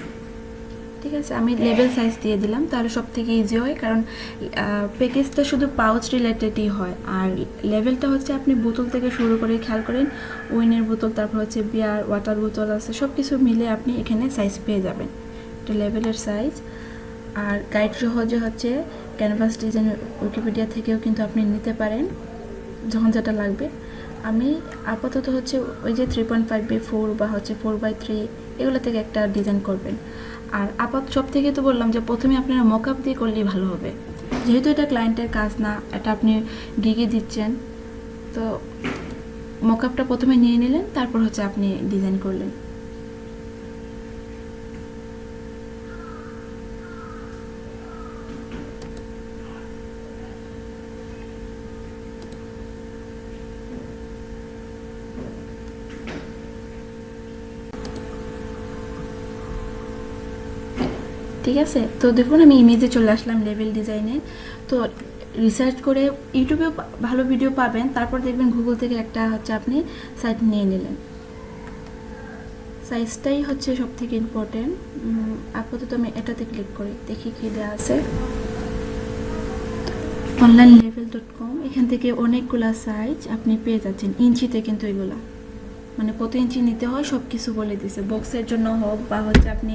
ঠিক আছে, আমি লেভেল সাইজ দিয়ে দিলাম, তাহলে সব থেকে ইজি হয়, কারণ প্যাকেজটা শুধু পাউচ রিলেটেডই হয়, আর লেভেলটা হচ্ছে আপনি বোতল থেকে শুরু করে খেয়াল করেন উইনের বোতল, তারপর হচ্ছে বিয়ার ওয়াটার বোতল আছে, সব কিছু মিলে আপনি এখানে সাইজ পেয়ে যাবেন। এটা লেভেলের সাইজ। আর গাইড সহজে হচ্ছে ক্যানভাস ডিজাইন উইকিপিডিয়া থেকেও কিন্তু আপনি নিতে পারেন যখন যেটা লাগবে। আমি আপাতত হচ্ছে ওই যে 3.5/4 বা হচ্ছে 4/3 এগুলো থেকে একটা ডিজাইন করবেন। আর সব থেকে তো বললাম যে প্রথমে আপনারা মকআপ দিয়ে করলেই ভালো হবে, যেহেতু এটা ক্লায়েন্টের কাজ না, এটা আপনি গিগে দিচ্ছেন, তো মকআপটা প্রথমে নিয়ে নিলেন, তারপর হচ্ছে আপনি ডিজাইন করলেন। ঠিক আছে, তো দেখুন আমি ইমেজে চলে আসলাম লেভেল ডিজাইনে। তো রিসার্চ করে ইউটিউবেও ভালো ভিডিও পাবেন, তারপর দেখবেন গুগল থেকে একটা হচ্ছে আপনি সাইট নিয়ে নিলেন। সাইজটাই হচ্ছে সব থেকে ইম্পর্টেন্ট। আপাতত আমি এটাতে ক্লিক করি, দেখি কী দেওয়া আছে। onlineLevel.com, এখান থেকে অনেকগুলা সাইজ আপনি পেয়ে যাচ্ছেন ইঞ্চিতে, কিন্তু এগুলা মানে কত ইঞ্চি নিতে হয় সব কিছু বলে দিছে, বক্সের জন্য হোক বা হচ্ছে আপনি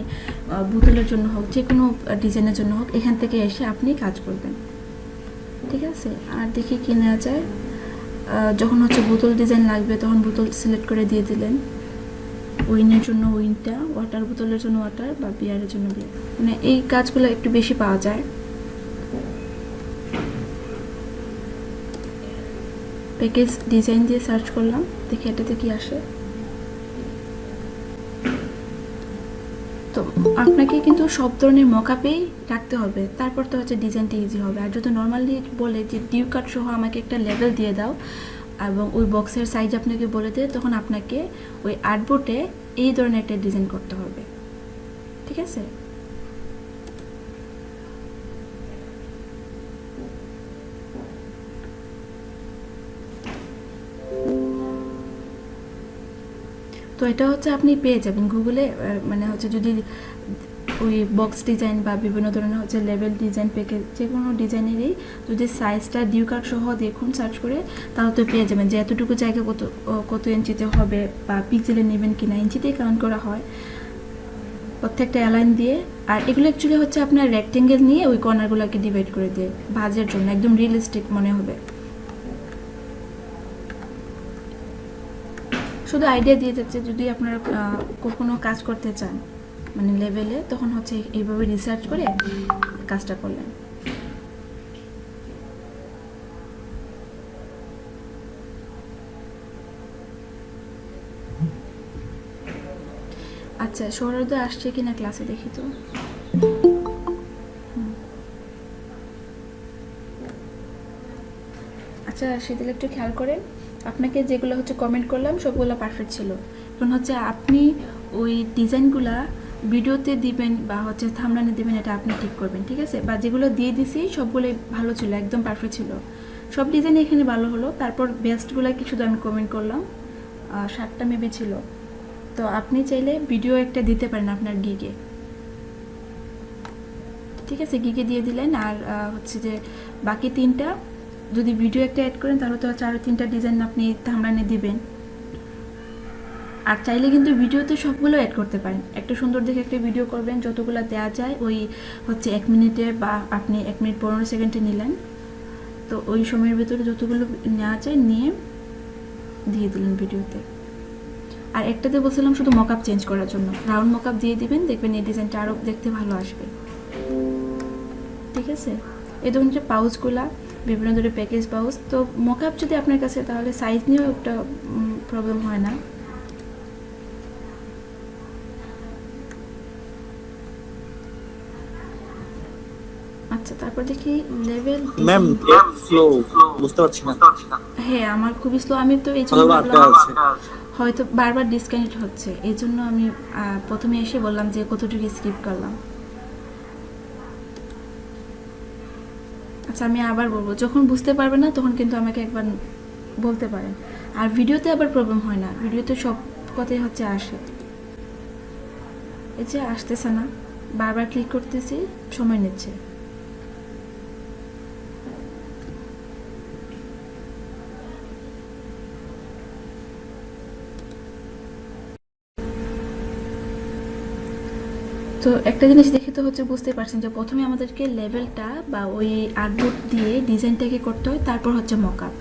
বোতলের জন্য হোক, যে কোনো ডিজাইনের জন্য হোক, এখান থেকে এসে আপনি কাজ করবেন। ঠিক আছে, আর দেখি কি নেওয়া যায়। যখন হচ্ছে বোতল ডিজাইন লাগবে তখন বোতল সিলেক্ট করে দিয়ে দিলেন, উইনের জন্য উইনটা, ওয়াটার বোতলের জন্য ওয়াটার, বা বিয়ারের জন্য বিয়ার, মানে এই কাজগুলো একটু বেশি পাওয়া যায়। প্যাকেজ ডিজাইন দিয়ে সার্চ করলাম, দেখি এটাতে কি আসে। তো আপনাকে কিন্তু সব ধরনের মকআপেই রাখতে হবে, তারপর তো হচ্ছে ডিজাইনটা ইজি হবে। আর যদি নর্মালি বলে যে ডিউ কাট সহ আমাকে একটা লেভেল দিয়ে দাও এবং ওই বক্সের সাইজ আপনাকে বলে দেয়, তখন আপনাকে ওই আর্টবোর্ডে এই ধরনের একটা ডিজাইন করতে হবে। ঠিক আছে, তো এটা হচ্ছে আপনি পেয়ে যাবেন গুগলে, মানে হচ্ছে যদি ওই বক্স ডিজাইন বা বিভিন্ন ধরনের হচ্ছে লেভেল ডিজাইন প্যাকেজ, যে কোনো ডিজাইনেরই যদি সাইজটা ডিউ কাট সহ দেখুন সার্চ করে, তাহলে তো পেয়ে যাবেন যে এতটুকু জায়গা কত ইঞ্চিতে হবে, বা পিক্সেলে নেবেন কিনা, ইঞ্চিতেই কাউন্ট করা হয় প্রত্যেকটা অ্যালাইন দিয়ে। আর এগুলো অ্যাকচুয়ালি হচ্ছে আপনার রেক্টেঙ্গেল নিয়ে ওই কর্নারগুলোকে ডিভাইড করে দিয়ে ভাজের জন্য একদম রিয়েলিস্টিক মনে হবে। শুধু আইডিয়া দিয়ে যাচ্ছে, যদি আপনারা কখনো কাজ করতে চান মানে লেভেলে, তখন হচ্ছে এইভাবে রিসার্চ করে কাজটা করলেন। আচ্ছা, সৌরদয় আসছে কিনা ক্লাসে দেখি তো। আচ্ছা, সেদিকে একটু খেয়াল করেন, আপনাকে যেগুলো হচ্ছে কমেন্ট করলাম সবগুলো পারফেক্ট ছিল। এখন হচ্ছে আপনি ওই ডিজাইনগুলা ভিডিওতে দিবেন বা হচ্ছে থাম্বনেলে দিবেন, এটা আপনি ঠিক করবেন। ঠিক আছে, বা যেগুলো দিয়ে দিছি সবগুলোই ভালো ছিল, একদম পারফেক্ট ছিল, সব ডিজাইন এখানে ভালো হলো। তারপর বেস্টগুলো কি শুধু আমি কমেন্ট করলাম, 7টা মেবি ছিল। তো আপনি চাইলে ভিডিও একটা দিতে পারেন আপনার গিগে। ঠিক আছে, গিগে দিয়ে দিলেন। আর হচ্ছে যে বাকি 3টা যদি ভিডিও একটা অ্যাড করেন, তাহলে তো 4-3টা ডিজাইন আপনি থাম্বনেলে দিবেন। আর চাইলে কিন্তু ভিডিওতে সবগুলো অ্যাড করতে পারেন, একটা সুন্দর দেখে একটা ভিডিও করবেন, যতগুলো দেওয়া যায় ওই হচ্ছে 1 মিনিটে, বা আপনি 1 মিনিট 15 সেকেন্ডে নিলেন, তো ওই সময়ের ভিতরে যতগুলো নেওয়া যায় নিয়ে দিয়ে দিলেন ভিডিওতে। আর একটাতে বলছিলাম শুধু মকআপ চেঞ্জ করার জন্য, রাউন্ড মকআপ দিয়ে দিবেন, দেখবেন এই ডিজাইনটা আরও দেখতে ভালো আসবে। ঠিক আছে, এই ধরুন যে পাউচগুলা বিভিন্ন ধরনের প্যাকেজ পাউচ, তো মকআপ যদি আপনার কাছে, তাহলে সাইজ নিয়েও একটা প্রবলেম হয় না। আচ্ছা, আচ্ছা, তারপর দেখি লেভেল। ম্যাম স্লো বুঝতে পারছি না, হ্যাঁ, আমার খুবই স্লো। আমি তো এই জন্য কথাগুলো আটকে ভাবলাম আছে। হয়তো বারবার ডিসকানেক্ট হচ্ছে, এই জন্য আমি প্রথমে এসে বললাম যে কতটুকু স্কিপ করলাম। আচ্ছা, আমি আবার বলবো, যখন বুঝতে পারবেন না তখন কিন্তু আমাকে একবার বলতে পারেন। আর ভিডিওতে আবার প্রবলেম হয় না, ভিডিওতে সব কথাই হচ্ছে আসে। এই যে আসতেছে না, বারবার ক্লিক করতেছি, সময় নিচ্ছে। তো একটা জিনিস দেখে তো হচ্ছে বুঝতে পারছেন যে প্রথমে আমাদেরকে লেভেলটা বা ওই আর্টবোর্ড দিয়ে ডিজাইনটাকে করতে হয়, তারপর হচ্ছে মকআপ।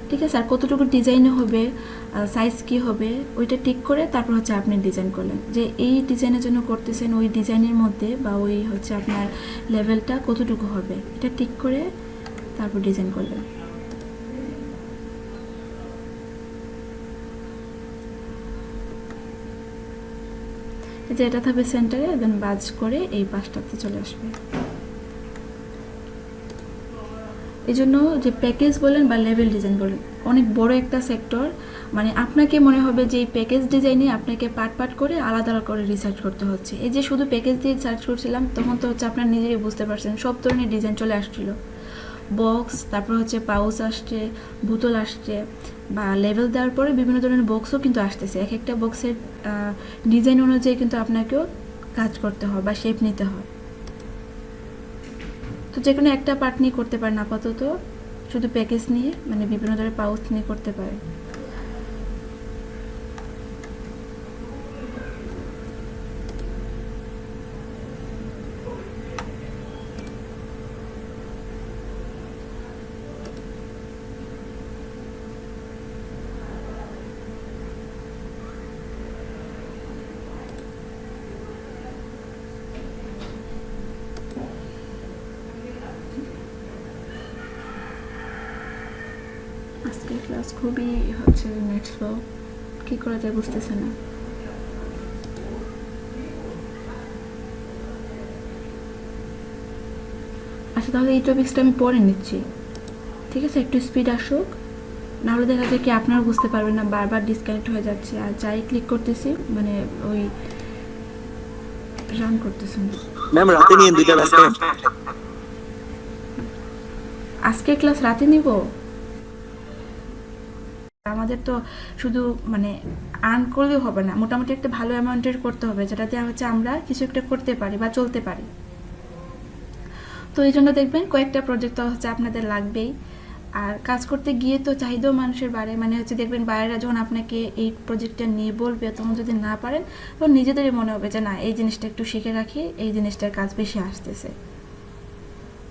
ঠিক আছে, আর কতটুকু ডিজাইনে হবে, সাইজ কি হবে, ওইটা ঠিক করে তারপর হচ্ছে আপনি ডিজাইন করলেন যে এই ডিজাইনের জন্য করতেছেন, ওই ডিজাইনের মধ্যে বা ওই হচ্ছে আপনার লেভেলটা কতটুকু হবে, এটা ঠিক করে তারপর ডিজাইন করলেন। যে এটা থাকবে সেন্টারে, দেন বাজ করে এই পাশটাতে চলে আসবে। এই জন্য যে প্যাকেজ বলেন বা লেভেল ডিজাইন বলেন, অনেক বড় একটা সেক্টর। মানে আপনাকে মনে হবে যে এই প্যাকেজ ডিজাইনে আপনাকে পার্ট পার্ট করে আলাদা আলাদা করে রিসার্চ করতে হচ্ছে। এই যে শুধু প্যাকেজ দিয়ে সার্চ করছিলাম, তখন তো হচ্ছে আপনার নিজেই বুঝতে পারছেন সব ধরনের ডিজাইন চলে আসছিল। বক্স, তারপর হচ্ছে পাউচ আসছে, বোতল আসছে, বা লেভেল দেওয়ার পরে বিভিন্ন ধরনের বক্সও কিন্তু আসতেছে। এক একটা বক্সের ডিজাইন অনুযায়ী কিন্তু আপনাকেও কাজ করতে হয় বা শেপ নিতে হয়। তো যে কোনো একটা পার্ট নিয়ে করতে পারেন আপাতত, শুধু প্যাকেজ নিয়ে, মানে বিভিন্ন ধরনের পাউচ নিয়ে করতে পারেন। আজকের ক্লাস খুবই হচ্ছে নেট স্লো, কী করা যায় বুঝতেছে না। আচ্ছা, তাহলে এই টপিক্সটা আমি পরে নিচ্ছি, ঠিক আছে? একটু স্পিড আসুক, নাহলে দেখা যায় কি আপনারা বুঝতে পারবেন না, বারবার ডিসকানেক্ট হয়ে যাচ্ছে। আর যাই ক্লিক করতেছি মানে ওই রান করতেছি না। ম্যাম রাতে নিয়ে দুইটা ব্যাচ। আজকের ক্লাস রাতে নিব? আমাদের তো শুধু মানে আর্ন করলেও হবে না, মোটামুটি একটা ভালো অ্যামাউন্টের করতে হবে, যেটাতে হচ্ছে আমরা কিছু একটা করতে পারি বা চলতে পারি। তো এই জন্য দেখবেন কয়েকটা প্রজেক্ট তো হচ্ছে আপনাদের লাগবেই। আর কাজ করতে গিয়ে তো চাহিদাও মানুষের বাড়ে, মানে হচ্ছে দেখবেন বাইরেরা যখন আপনাকে এই প্রজেক্টটা নিয়ে বলবে, তখন যদি না পারেন তখন নিজেদেরই মনে হবে যে না, এই জিনিসটা একটু শিখে রাখি, এই জিনিসটার কাজ বেশি আসতেছে।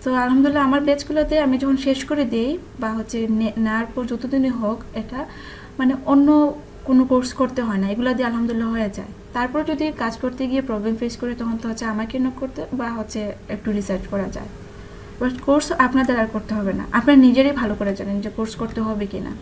তো আলহামদুলিল্লাহ আমার ব্যাচগুলোতে আমি যখন শেষ করে দিই বা হচ্ছে নেওয়ার পর যতদিনই হোক, এটা মানে অন্য কোনো কোর্স করতে হয় না, এগুলো দিয়ে আলহামদুলিল্লাহ হয়ে যায়। তারপর যদি কাজ করতে গিয়ে প্রবলেম ফেস করি, তখন তো হচ্ছে আমাকে নক করতে বা হচ্ছে একটু রিসার্চ করা যায়। বাট কোর্স আপনাদের আর করতে হবে না, আপনারা নিজেরাই ভালো করে জানেন যে কোর্স করতে হবে কি না।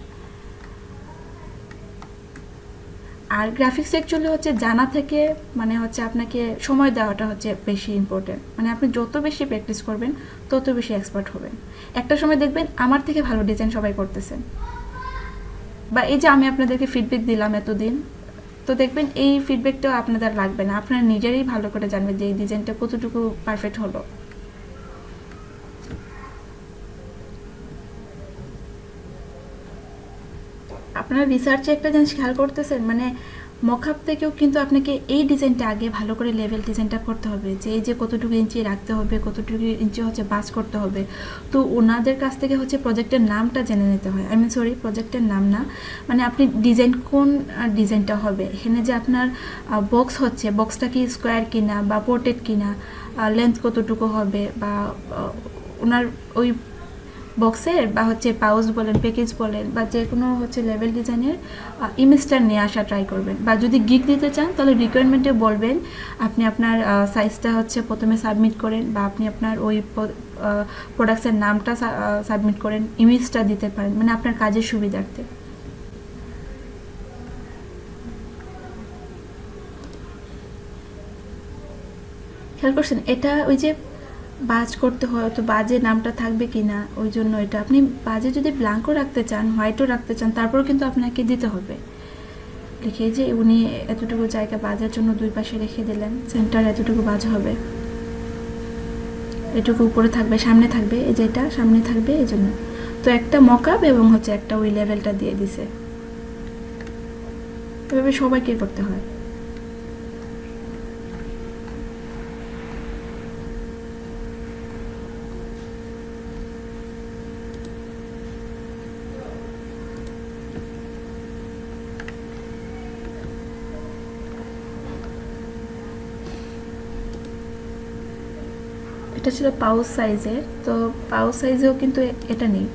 আর গ্রাফিক্স অ্যাকচুয়ালি হচ্ছে জানা থেকে, মানে হচ্ছে আপনাকে সময় দেওয়াটা হচ্ছে বেশি ইম্পর্টেন্ট। মানে আপনি যত বেশি প্র্যাকটিস করবেন তত বেশি এক্সপার্ট হবেন। একটা সময় দেখবেন আমার থেকে ভালো ডিজাইন সবাই করতেছেন, বা এই যে আমি আপনাদেরকে ফিডব্যাক দিলাম এতদিন, তো দেখবেন এই ফিডব্যাকটাও আপনাদের লাগবে না, আপনারা নিজেরাই ভালো করে জানবেন যে এই ডিজাইনটা কতটুকু পারফেক্ট হলো। আপনারা রিসার্চে একটা জিনিস খেয়াল করতেছেন, মানে মকআপ থেকেও কিন্তু আপনাকে এই ডিজাইনটা আগে ভালো করে লেভেল ডিজাইনটা করতে হবে, যে এই যে কতটুকু ইঞ্চি রাখতে হবে, কতটুকু ইঞ্চি হচ্ছে বাস করতে হবে। তো ওনাদের কাছ থেকে হচ্ছে প্রজেক্টের নামটা জেনে নিতে হয়। প্রজেক্টের নাম না, মানে আপনি ডিজাইন কোন ডিজাইনটা হবে, এখানে যে আপনার বক্স হচ্ছে, বক্সটা কি স্কোয়ার কিনা বা পোর্ট্রেট কিনা, লেন্থ কতটুকু হবে, বা ওনার ওই বক্সের বা হচ্ছে পাউচ বলেন, প্যাকেজ বলেন, বা যে কোনো হচ্ছে লেভেল ডিজাইনের ইমেজটা নিয়ে আসা ট্রাই করবেন। বা যদি গিগ দিতে চান তাহলে রিকোয়ারমেন্টে বলবেন আপনি আপনার সাইজটা হচ্ছে প্রথমে সাবমিট করেন, বা আপনি আপনার ওই প্রোডাক্টসের নামটা সাবমিট করেন, ইমেজটা দিতে পারেন, মানে আপনার কাজের সুবিধার্থে। খেয়াল করছেন, এটা ওই যে বাজ করতে হয়, তো বাজে নামটা থাকবে কি না, ওই জন্য এটা আপনি বাজে যদি ব্ল্যাঙ্কও রাখতে চান, হোয়াইটও রাখতে চান, তারপর কিন্তু আপনাকে দিতে হবে লিখে যে উনি এতটুকু জায়গা বাজের জন্য দুই পাশে রেখে দিলেন, সেন্টার এতটুকু বাজ হবে, এটুকু উপরে থাকবে, সামনে থাকবে, এই যে এটা সামনে থাকবে, এই জন্য। তো একটা মকআপ এবং হচ্ছে একটা ওই লেভেলটা দিয়ে দিছে। এভাবে সবাইকে করতে হয়। এটা ছিল পাউচ সাইজের, তো পাউচ সাইজেও কিন্তু এটা নেই।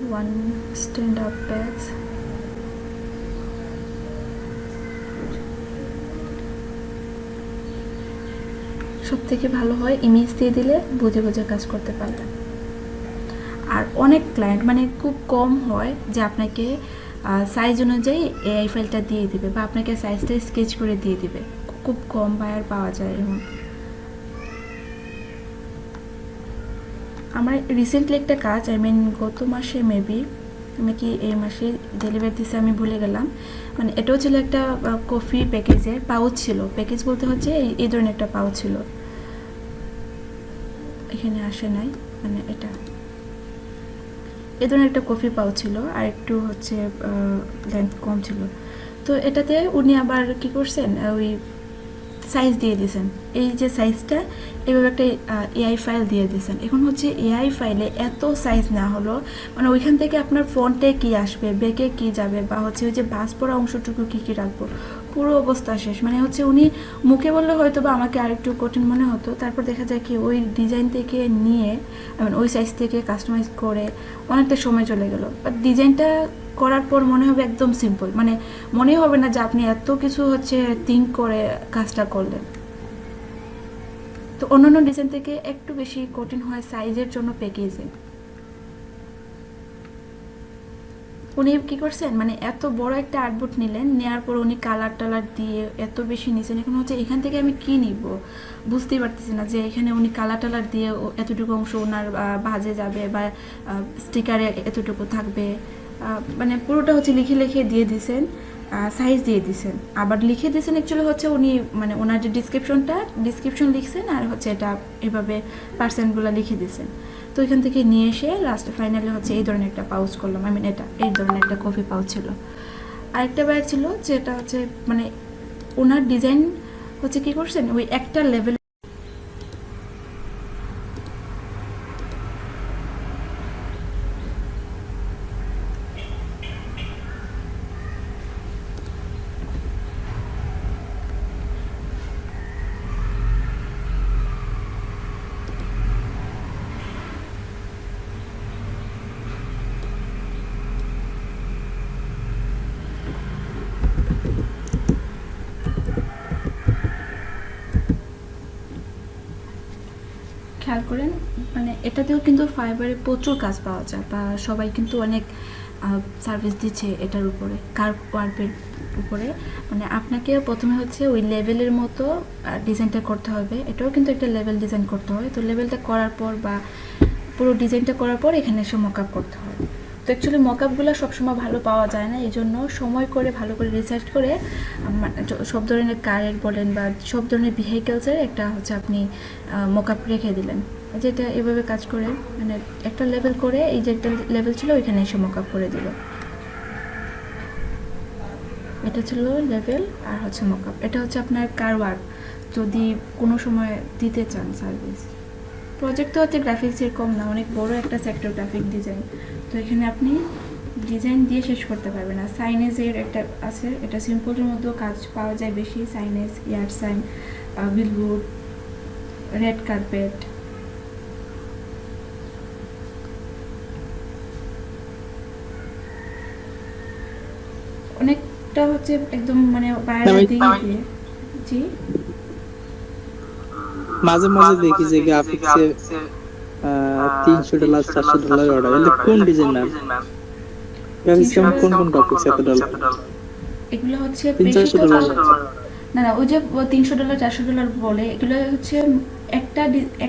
ওয়ান স্ট্যান্ড আপ ব্যাগস, সব থেকে ভালো হয় ইমেজ দিয়ে দিলে বুঝে বুঝে কাজ করতে পারবেন। আর অনেক ক্লায়েন্ট মানে খুব কম হয় যে আপনাকে সাইজ অনুযায়ী এআই ফাইলটা দিয়ে দিবে বা আপনাকে সাইজটা স্কেচ করে দিয়ে দিবে, খুব কম বায়ার পাওয়া যায় এমন। আমার রিসেন্টলি একটা কাজ, গত মাসে মেবি, আমি কি এই মাসে ডেলিভারি দিছে আমি ভুলে গেলাম, মানে এটাও ছিল একটা কফি প্যাকেজের পাউচ ছিল, প্যাকেজ বলতে হচ্ছে এই ধরনের একটা পাউচ ছিল, এখানে আসে নাই, মানে এটা এই ধরনের একটা কফি পাউচ ছিল, আর একটু হচ্ছে লেন্থ কম ছিল। তো এটাতে উনি আবার কি করছেন, ওই সাইজ দিয়ে দিয়েছেন, এই যে সাইজটা এভাবে একটা এআই ফাইল দিয়ে দিয়েছেন। এখন হচ্ছে এআই ফাইলে এত সাইজ না হলো, মানে ওইখান থেকে আপনার ফ্রন্টে কি আসবে, ব্যাকে কি যাবে, বা হচ্ছে ওই যে বাস পড়া অংশটুকু কী কী রাখবো, পুরো অবস্থা শেষ। মানে হচ্ছে উনি মুখে বললে হয়তো বা আমাকে আরেকটু কঠিন মনে হতো, তারপর দেখা যায় কি ওই ডিজাইন থেকে নিয়ে ওই সাইজ থেকে কাস্টমাইজ করে অনেকটা সময় চলে গেল, বাট ডিজাইনটা করার পর মনে হবে একদম সিম্পল, মানে মনেই হবে না যে আপনি এত কিছু হচ্ছে থিঙ্ক করে কাজটা করলেন। তো অন্যান্য ডিজাইন থেকে একটু বেশি কঠিন হয় সাইজের জন্য প্যাকেজিং। উনি কি করছেন, মানে এত বড় একটা আর্টবোর্ড নিলেন, নেওয়ার পর উনি কালার টালার দিয়ে এত বেশি নিছেন, এখন হচ্ছে এখান থেকে আমি কি নিব বুঝতেই পারতেছি না, যে এখানে উনি কালার টালার দিয়ে এতটুকু অংশ ওনার ভাজে যাবে বা স্টিকারে এতটুকু থাকবে, মানে পুরোটা হচ্ছে লিখে লিখে দিয়ে দিছেন, সাইজ দিয়ে দিছেন, আবার লিখে দিয়েছেন অ্যাকচুয়ালি হচ্ছে উনি মানে ওনার যে ডিসক্রিপশন লিখছেন, আর হচ্ছে এটা এভাবে পার্সেন্টগুলো লিখে দিয়েছেন। তো এখান থেকে নিয়ে এসে লাস্ট ফাইনালি হচ্ছে এই ধরনের একটা পাউচ করলাম, এটা এই ধরনের একটা কফি পাউচ ছিল। আরেকটা ব্যাগ ছিল যেটা হচ্ছে মানে ওনার ডিজাইন হচ্ছে কি করছেন, ওই একটা লেভেল খেয়াল করেন, মানে এটাতেও কিন্তু ফাইবারে প্রচুর কাজ পাওয়া যায়, বা সবাই কিন্তু অনেক সার্ভিস দিচ্ছে এটার উপরে, কার্ভ ওয়ার্কের উপরে। মানে আপনাকে প্রথমে হচ্ছে ওই লেভেলের মতো ডিজাইনটা করতে হবে, এটাও কিন্তু একটা লেভেল ডিজাইন করতে হয়। তো লেভেলটা করার পর বা পুরো ডিজাইনটা করার পর এখানে এসে মকআপ করতে হয়। তো অ্যাকচুয়ালি মকআপগুলো সবসময় ভালো পাওয়া যায় না, এই জন্য সময় করে ভালো করে রিসার্চ করে সব ধরনের কারের বলেন বা সব ধরনের ভেহিকেলসের একটা হচ্ছে আপনি মকআপ রেখে দিলেন, যেটা এভাবে কাজ করে, মানে একটা লেভেল করে এই যে একটা লেভেল ছিল ওইখানে এসে মকআপ করে দিল। এটা ছিল লেভেল আর হচ্ছে মকআপ। এটা হচ্ছে আপনার কার ওয়ার্ক যদি কোনো সময় দিতে চান সার্ভিস। প্রজেক্ট তো হচ্ছে গ্রাফিক্সের কম না, অনেক বড় একটা সেক্টর গ্রাফিক ডিজাইন। তো এখানে আপনি ডিজাইন দিয়ে শেষ করতে পারবেন না। সাইনেজের একটা আছে, এটা সিম্পলের মধ্যেও কাজ পাওয়া যায় বেশি, signage, yard sign, billboard, red carpet, অনেকটা হচ্ছে একদম মানে বাইরে দিয়ে দিয়ে। জি, মাঝে মাঝে দেখি যে গ্রাফিক্সে $300 $400 অর্ডার, এগুলো কোন ডিজাইন ম্যাম? গ্রাফিক্স কোন কোন টপিকস এত ডলার? এগুলো হচ্ছে $300-400 না না, ওই যে $300 $400 বলে, এগুলো হচ্ছে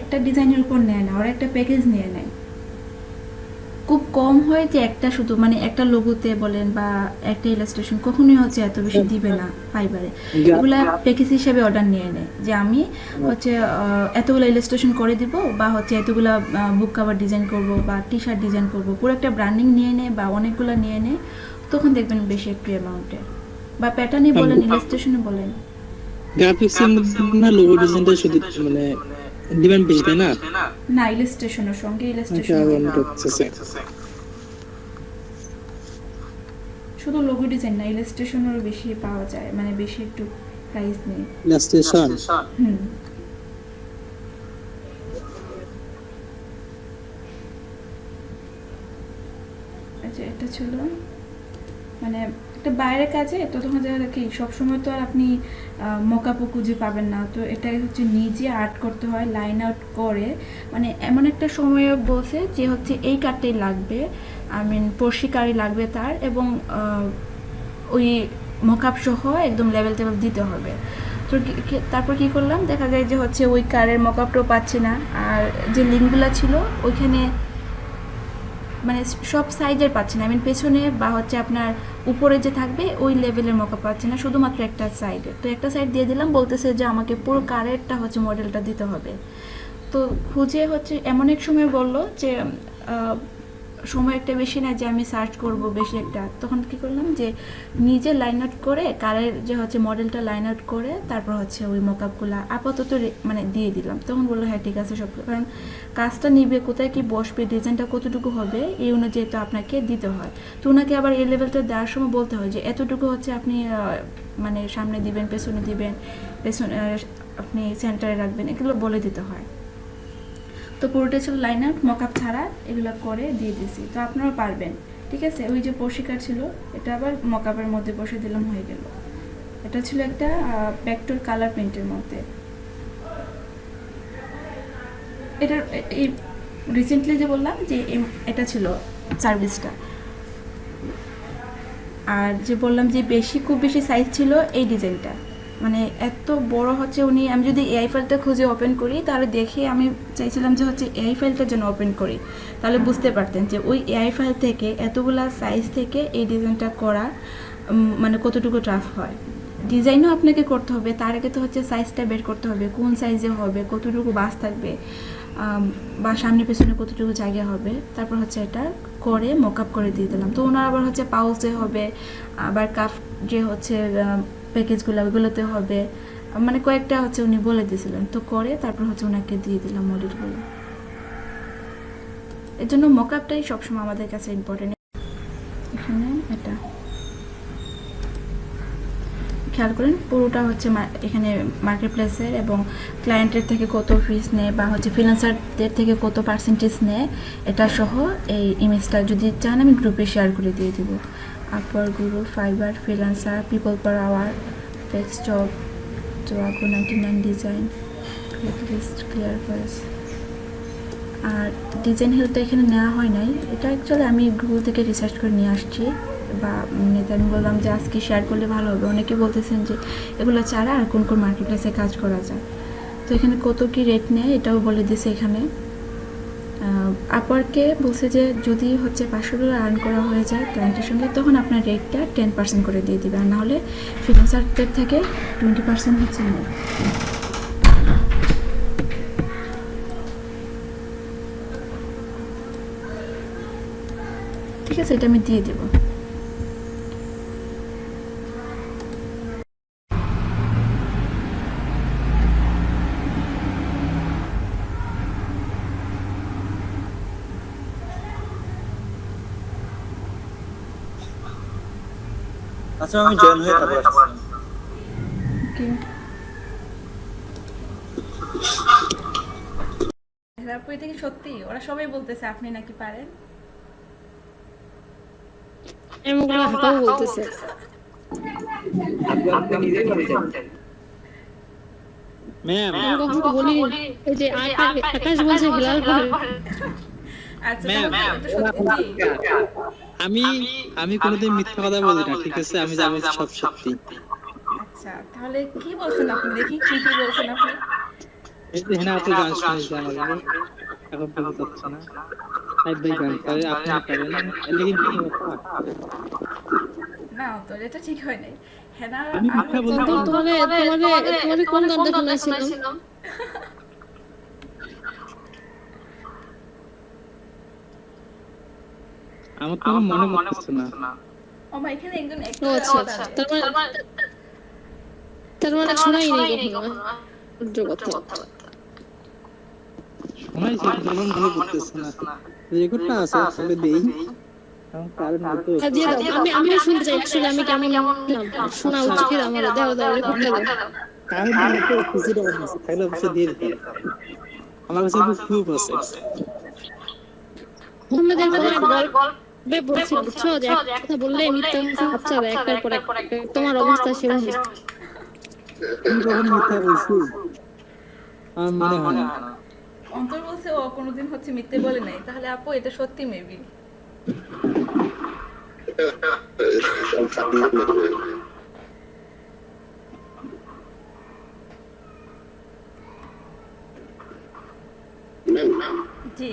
একটা ডিজাইনের উপর নেয় না, ওরা একটা প্যাকেজ নিয়ে নেয়। খুব কম হয় যে একটা শুধু মানে একটা লোগোতে বলেন বা একটা ইলাস্ট্রেশন, কখনোই হচ্ছে এত বেশি দিবে না ফাইবারে। এগুলা প্যাকেজ হিসেবে অর্ডার নিয়ে নেয় যে আমি হচ্ছে এতগুলো ইলাস্ট্রেশন করে দিব, বা হচ্ছে এতগুলো বুক কাভার ডিজাইন করব বা টি শার্ট ডিজাইন করব, পুরো একটা ব্র্যান্ডিং নিয়ে নেয় বা অনেকগুলো নিয়ে নেয়, তখন দেখবেন বেশি একটু অ্যামাউন্টে। বা প্যাটার্নই বলেন, ইলাস্ট্রেশনে বলেন। গ্রাফিক্সের মধ্যে না লোগো ডিজাইনটা শুধু মানে ডিমান্ড বেশি তাই না? না, ইলাস্ট্রেশনের সঙ্গে আচ্ছা, ইলাস্ট্রেশন আমি ঢুকতেছে। শুধু লোগো ডিজাইন না, ইলাস্ট্রেশনেরও বেশি পাওয়া যায়, মানে বেশি একটু প্রাইস নেই। ইলাস্ট্রেশন হুম। আচ্ছা, এটা ছিল মানে একটা বাইরের কাজে, তো তখন দেখা কি সবসময় তো আর আপনি মকাপও খুঁজে পাবেন না, তো এটাই হচ্ছে নিজে আর্ট করতে হয়, লাইন আউট করে। মানে এমন একটা সময় বলছে যে হচ্ছে এই কার্ডটাই লাগবে, আই মিন পর্শিকারই লাগবে তার, এবং ওই মকআপ সহ একদম লেভেল টেবেল দিতে হবে। তো তারপর কি করলাম, দেখা যায় যে হচ্ছে ওই কারের মকআপটাও পাচ্ছি না, আর যে লিঙ্কগুলো ছিল ওইখানে মানে সব সাইজের পাচ্ছি না, আই মিন পেছনে বা হচ্ছে আপনার উপরে যে থাকবে ওই লেভেলের মকআপ পাচ্ছি না, শুধুমাত্র একটা সাইডে। তো একটা সাইড দিয়ে দিলাম, বলতেছে যে আমাকে পুরো কারেরটা হচ্ছে মডেলটা দিতে হবে। তো খুঁজে হচ্ছে এমন এক সময় বললো যে সময় একটা বেশি না যে আমি সার্চ করব বেশি একটা, তখন কি করলাম যে নিজে লাইন আউট করে কারের যে হচ্ছে মডেলটা লাইন আউট করে তারপর হচ্ছে ওই মকআপগুলো আপাতত মানে দিয়ে দিলাম। তখন বললো হ্যাঁ ঠিক আছে সব, কারণ কাজটা নিবে কোথায় কি বসবে, ডিজাইনটা কতটুকু হবে, এই অনুযায়ী তো আপনাকে দিতে হয়। তো ওনাকে আবার এই লেভেলটা দেওয়ার সময় বলতে হয় যে এতটুকু হচ্ছে আপনি মানে সামনে দিবেন, পেছনে দিবেন, পেছনে আপনি সেন্টারে রাখবেন, এগুলো বলে দিতে হয়। তো পুরোটা ছিল লাইন আউট, মকআপ ছাড়া, এগুলো করে দিয়ে দিছি। তো আপনারা পারবেন, ঠিক আছে। ওই যে পর্শিকার ছিল, এটা আবার মকআপের মধ্যে বসে দিলাম, হয়ে গেল। এটা ছিল একটা ব্যাকটোর কালার প্রিন্টের মধ্যে। এটা এই রিসেন্টলি যে বললাম যে এটা ছিল সার্ভিসটা। আর যে বললাম যে খুব বেশি সাইজ ছিল এই ডিজাইনটা, মানে এত বড় হচ্ছে উনি, আমি যদি এআই ফাইলটা খুঁজে ওপেন করি তাহলে দেখে আমি চাইছিলাম যে হচ্ছে এআই ফাইলটা যেন ওপেন করি, তাহলে বুঝতে পারতেন যে ওই এআই ফাইল থেকে এতগুলা সাইজ থেকে এই ডিজাইনটা করা মানে কতটুকু টাফ হয়। ডিজাইনও আপনাকে করতে হবে, তার আগে তো হচ্ছে সাইজটা বের করতে হবে, কোন সাইজে হবে, কতটুকু বাস থাকবে, বা সামনে পেছনে কতটুকু জায়গা হবে, তারপর হচ্ছে এটা করে মকআপ করে দিয়ে দিলাম। তো ওনার আবার হচ্ছে পাউচে হবে, আবার কাফ যে হচ্ছে প্যাকেজগুলো ওইগুলোতে হবে, মানে কয়েকটা হচ্ছে উনি বলে দিয়েছিলেন। তো করে তারপর হচ্ছে ওনাকে দিয়ে দিলাম মডেলগুলো। এর জন্য মকআপটাই সবসময় আমাদের কাছে ইম্পর্টেন্ট। এখানে এটা খেয়াল করেন, পুরোটা হচ্ছে এখানে মার্কেট প্লেসের এবং ক্লায়েন্টের থেকে কত ফিস নেয় বা হচ্ছে ফ্রিল্যান্সারদের থেকে কত পার্সেন্টেজ নেয়, এটা সহ এই ইমেজটা যদি চান আমি গ্রুপে শেয়ার করে দিয়ে দিব। Upwork, Google, Fiverr, Freelancer, people per hour, text job, জোয়াগো, 99 ডিজাইন, লিস্ট, ক্লিয়ার ভয়েস। আর ডিজাইন হেল্পটা এখানে নেওয়া হয় নাই, এটা অ্যাকচুয়ালি আমি গুগল থেকে রিসার্চ করে নিয়ে আসছি, বা আমি বললাম যে আজকে শেয়ার করলে ভালো হবে। অনেকে বলতেছেন যে এগুলো ছাড়া আর কোন কোন মার্কেট প্লেসে কাজ করা যায়, তো এখানে কত কি রেট নেয় এটাও বলে দিয়েছে এখানে। আপওয়ার্কে বলছে যে যদি হচ্ছে $500 আর্ন করা হয়ে যায় ক্লায়েন্টের সঙ্গে, তখন আপনার রেটটা 10% করে দিয়ে দিবে, আর নাহলে ফ্রিল্যান্সারদের থেকে 20% হচ্ছে নেয়। ঠিক আছে, এটা আমি দিয়ে দেবো। আচ্ছা আমি জয়েন হয়ে তারপর আসছি। ওকে, তারপর এটা কি সত্যি? ওরা সবাই বলতেছে আপনি নাকি পারেন। এমনগুলো হাতাও বলতেছে। আপনি নিজেই বলছেন। ম্যাম আমি কখন তো বলি এই যে আকাশ বলছে হিলাল করে। আচ্ছা, ম্যাম, তাহলে এটা সত্যি? আমি আমি কোনোদিন মিথ্যা কথা বলি না, ঠিক আছে? আমি যা বলছি সব সত্যি। আচ্ছা আচ্ছা, তাহলে কি বলছেন আপনি? দেখি কি কি বলছেন আপনি। এই যে হেনা আপু গান শুনেছে আমার এখন বলতে চাচ্ছে না সাইড বাই গান করে আপনি পারেন এটা কিন্তু না তো এটা ঠিক হয় নাই। হেনা আমি আর মিথ্যা হচ্ছে বলতে তোমারে কোন গানটা শোনাইছিলাম? আমার তো মনে পড়তেছে না ও মা, এখানে একজন ও actor আচ্ছা, আছে তার মানে শোনাই নেই কখনো। কথা শোনাইছে কিন্তু আমার মনে পড়তেছে না রেকর্ডটা আছে আসলে দেই কারণ কারণ মতো আর দিয়ে দাও, আমিও শুনতে চাই আসলে আমি কেমন শোনা উচিত আমার। দাও দাও রেকর্ডটা দাও। কারণ মতো কিছুটা আছে তাহলে অবশ্যই দিয়ে দিতে আমার কাছে খুব আছে তোমাদের মনে হয় গল্পে বলছিল বুঝছো যে এক কথা বললে মিথ্যা কথা বাচ্চা একটার পর একটা। তোমার অবস্থা সেরকম। আমি কখন মিথ্যা বলছি আমার মনে হয় না অন্তর বলছে ও কোনোদিন হচ্ছে মিথ্যে বলে নাই, তাহলে আপু এটা সত্যি মেবি। জি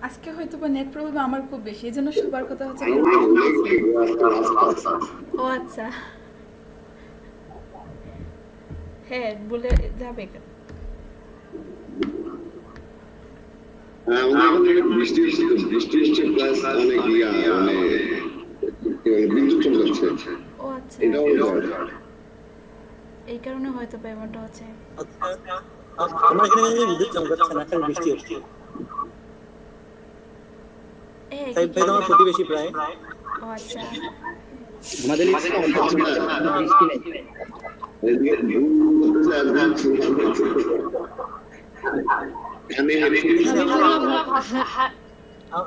আজকে হয়তো বা নেট প্রবলেম আমার খুব বেশি, এই জন্য সবার কথা হচ্ছে ও আচ্ছা হ্যাঁ বলে যাবে। আমাদের বৃষ্টি হচ্ছে প্লাস অনেক বিদ্যুৎ চলে যাচ্ছে ও আচ্ছা, এটাও এই কারণে হয়তো বা এমনটা হচ্ছে। আমরা এখানে যে বিদ্যুৎ চমকাচ্ছে না, খালি বৃষ্টি হচ্ছে। সাইড ভাই আমার প্রতিবেশী প্রায়। ও আচ্ছা আমাদের বৃষ্টি নেই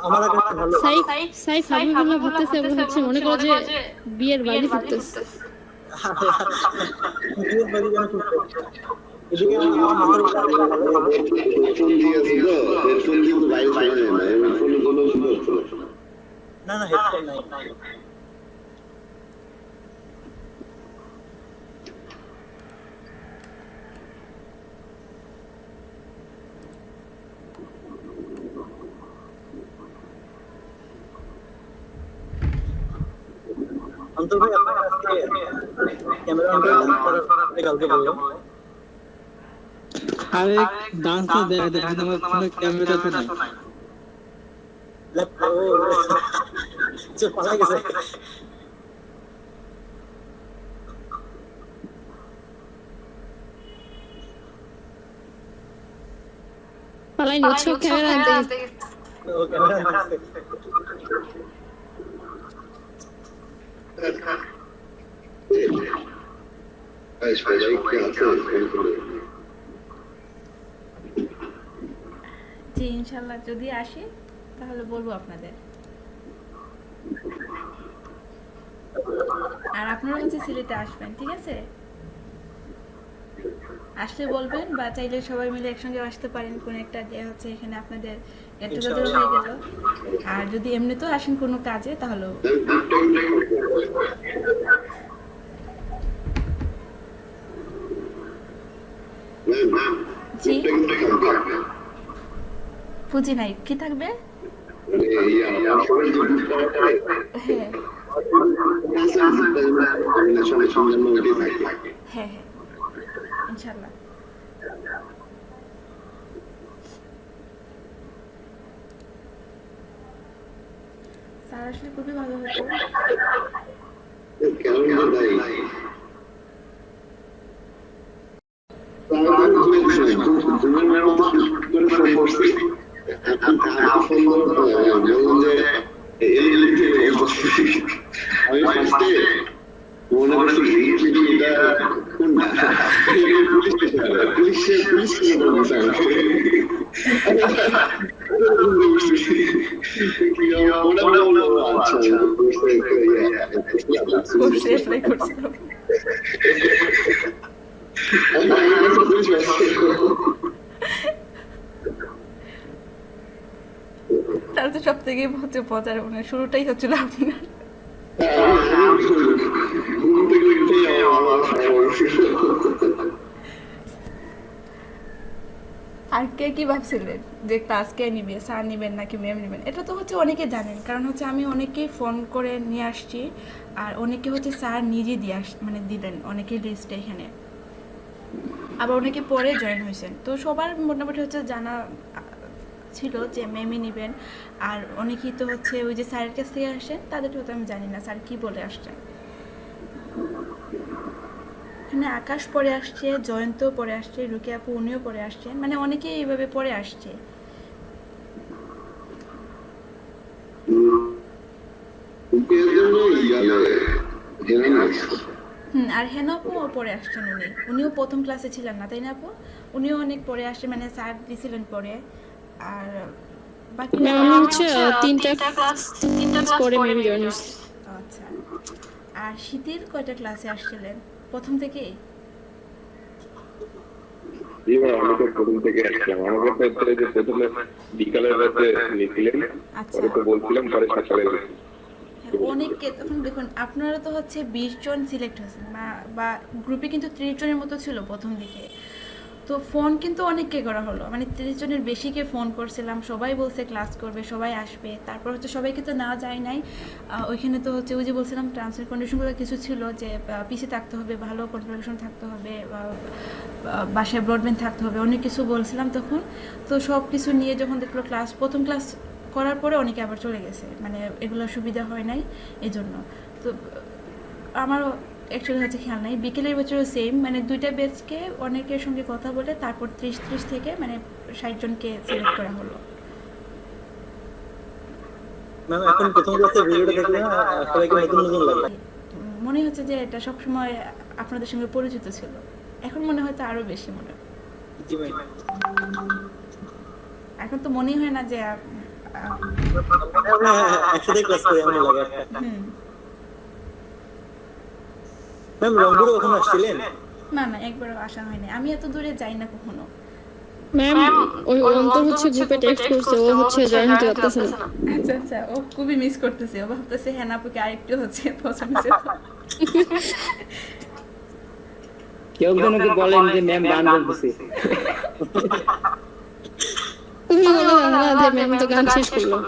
আমার একটা ভালো সাইফ হাবিবুল্লাহ ভাবতেছে এবং হচ্ছে মনে করো যে বিয়ের বাড়ি ফুটতেছে। বিয়ের বাড়ি যেন করতে এদিকে আমার মাথার উপর হেডফোন দিয়েছিল হেডফোন দিয়ে তো বাইরে শোনা যায় না হেডফোনের জন্য শুধু না না হেডফোন নাই অন্তর ভাই আপনার আজকে ক্যামেরা অন করে কালকে বললো আরে ডান্স দেখা দেখেন আমার ফোনে ক্যামেরা তো নাই ল্যাপটপ চোখ পালা গেছে পালাই নিচ্ছ ক্যামেরা আনতে ও ক্যামেরা আনছে জি ইনশাল্লাহ যদি আসি তাহলে বলবো আপনাদের। আর আপনারা হচ্ছে সিলেটে আসবেন, ঠিক আছে? আসলে বলবেন, বা চাইলে সবাই মিলে একসঙ্গে আসতে পারেন কোনো একটা ডে হচ্ছে এখানে আপনাদের গেট টুগেদার হয়ে গেল। আর যদি এমনিতেও আসেন কোনো কাজে তাহলেও জি পুঁজি নাই কি থাকবে? হ্যাঁ হ্যাঁ হ্যাঁ ইনশাল্লাহ। স্যার আসলে খুবই ভালো হতো। তাহলে তো সব থেকে হচ্ছে মজার মানে শুরুটাই হচ্ছিল আপনার। ঘুম থেকে উঠেই আমার সমস্যা। আর কে কি ভাবছিলেন যে ক্লাস কে নিবে, স্যার নিবেন নাকি ম্যাম নিবেন? এটা তো হচ্ছে অনেকে জানেন, কারণ হচ্ছে আমি অনেকেই ফোন করে নিয়ে আসছি, আর অনেকে হচ্ছে স্যার নিজে দিয়ে মানে দিলেন অনেকের লিস্টে এখানে, আবার অনেকে পরে জয়েন হয়েছেন। তো সবার মোটামুটি হচ্ছে জানা ছিল যে ম্যামই নেবেন, আর অনেকেই তো হচ্ছে ওই যে স্যারের কাছ থেকে আসেন, তাদের তো আমি জানি না স্যার কি বলে আসছেন। এখানে আকাশ পরে আসছে, জয়ন্ত পরে আসছে, রুকি আপু উনিও পরে আসছেন, মানে অনেকেই এইভাবে পরে আসছে। এর জন্য ইয়ালে জেনে আসছে। আর হেন আপু পরে আসছেন, উনিও প্রথম ক্লাসে ছিলেন না, তাই না আপু? উনিও অনেক পরে আসছে, মানে স্যার দিছিলেন পরে। আর বাকি ম্যাম আমি হচ্ছে তিনটা ক্লাস পরে মেবি জয়েন হয়েছি। আচ্ছা, আর শীতের কয়টা ক্লাসে আসছিলেন প্রথম থেকেই? আমি তো প্রথম থেকে আসলাম, আমাকে যে প্রথমে বিকালের রাতে নিয়েছিলেন, আচ্ছা, পরে তো বলছিলাম পরে সকালে। অনেককে তখন দেখুন আপনারা তো হচ্ছে 20 জন সিলেক্ট হয়েছেন, বা গ্রুপে কিন্তু 30 জনের মতো ছিল প্রথম দিকে। তো ফোন কিন্তু অনেককে করা হলো, মানে 30 জনের বেশিকে ফোন করছিলাম, সবাই বলছে ক্লাস করবে, সবাই আসবে। তারপর হচ্ছে সবাইকে তো না যায় নাই, ওইখানে তো হচ্ছে ওই যে বলছিলাম টার্মস এন্ড কন্ডিশনগুলো কিছু ছিল যে পিসি থাকতে হবে, ভালো কনফিগারেশন থাকতে হবে, বাসায় ব্রডব্যান্ড থাকতে হবে, অনেক কিছু বলছিলাম তখন। তো সব কিছু নিয়ে যখন দেখলো প্রথম ক্লাস করার পরে অনেকে আবার চলে গেছে, মানে এগুলো সুবিধা হয় নাই এই জন্য। তো আমারও অ্যাকচুয়ালি হচ্ছে খেয়াল নাই, বিকেলের বছরও সেম, মানে দুইটা ব্যাচকে অনেকের সঙ্গে কথা বলে তারপর 30 থেকে মানে 60 জনকে সিলেক্ট করা হলো। ম্যাম এখন প্রথম ক্লাসে ভিডিওটা দেখলে না সবাইকে নতুন নতুন লাগে। মনে হচ্ছে যে এটা সবসময় আপনাদের সঙ্গে পরিচিত ছিল, এখন মনে হয় তো আরো বেশি মনে হয়। জি ম্যাম। এখন তো মনেই হয় না যে আমরা একসাথে ক্লাস করি এমন লাগে। ম্যাম রংপুরে কখন আসছিলেন? না না, একবারও আসা হয়নি, আমি এত দূরে যাই না কখনো। ম্যাম ওই অন্তর হচ্ছে গ্রুপে টেক্সট করছে, ও হচ্ছে জয়েন হতে পারতেছে না। আচ্ছা আচ্ছা, ও খুবই মিস করতেছে, ও ভাবতেছে হ্যাঁ আপুকে আরেকটু হচ্ছে পছন্দ হয়েছে তো। কেউ জনকে বলেন যে ম্যাম গান বলতেছে। তুমি বলো না যে ম্যাম তো গান শেষ করলো।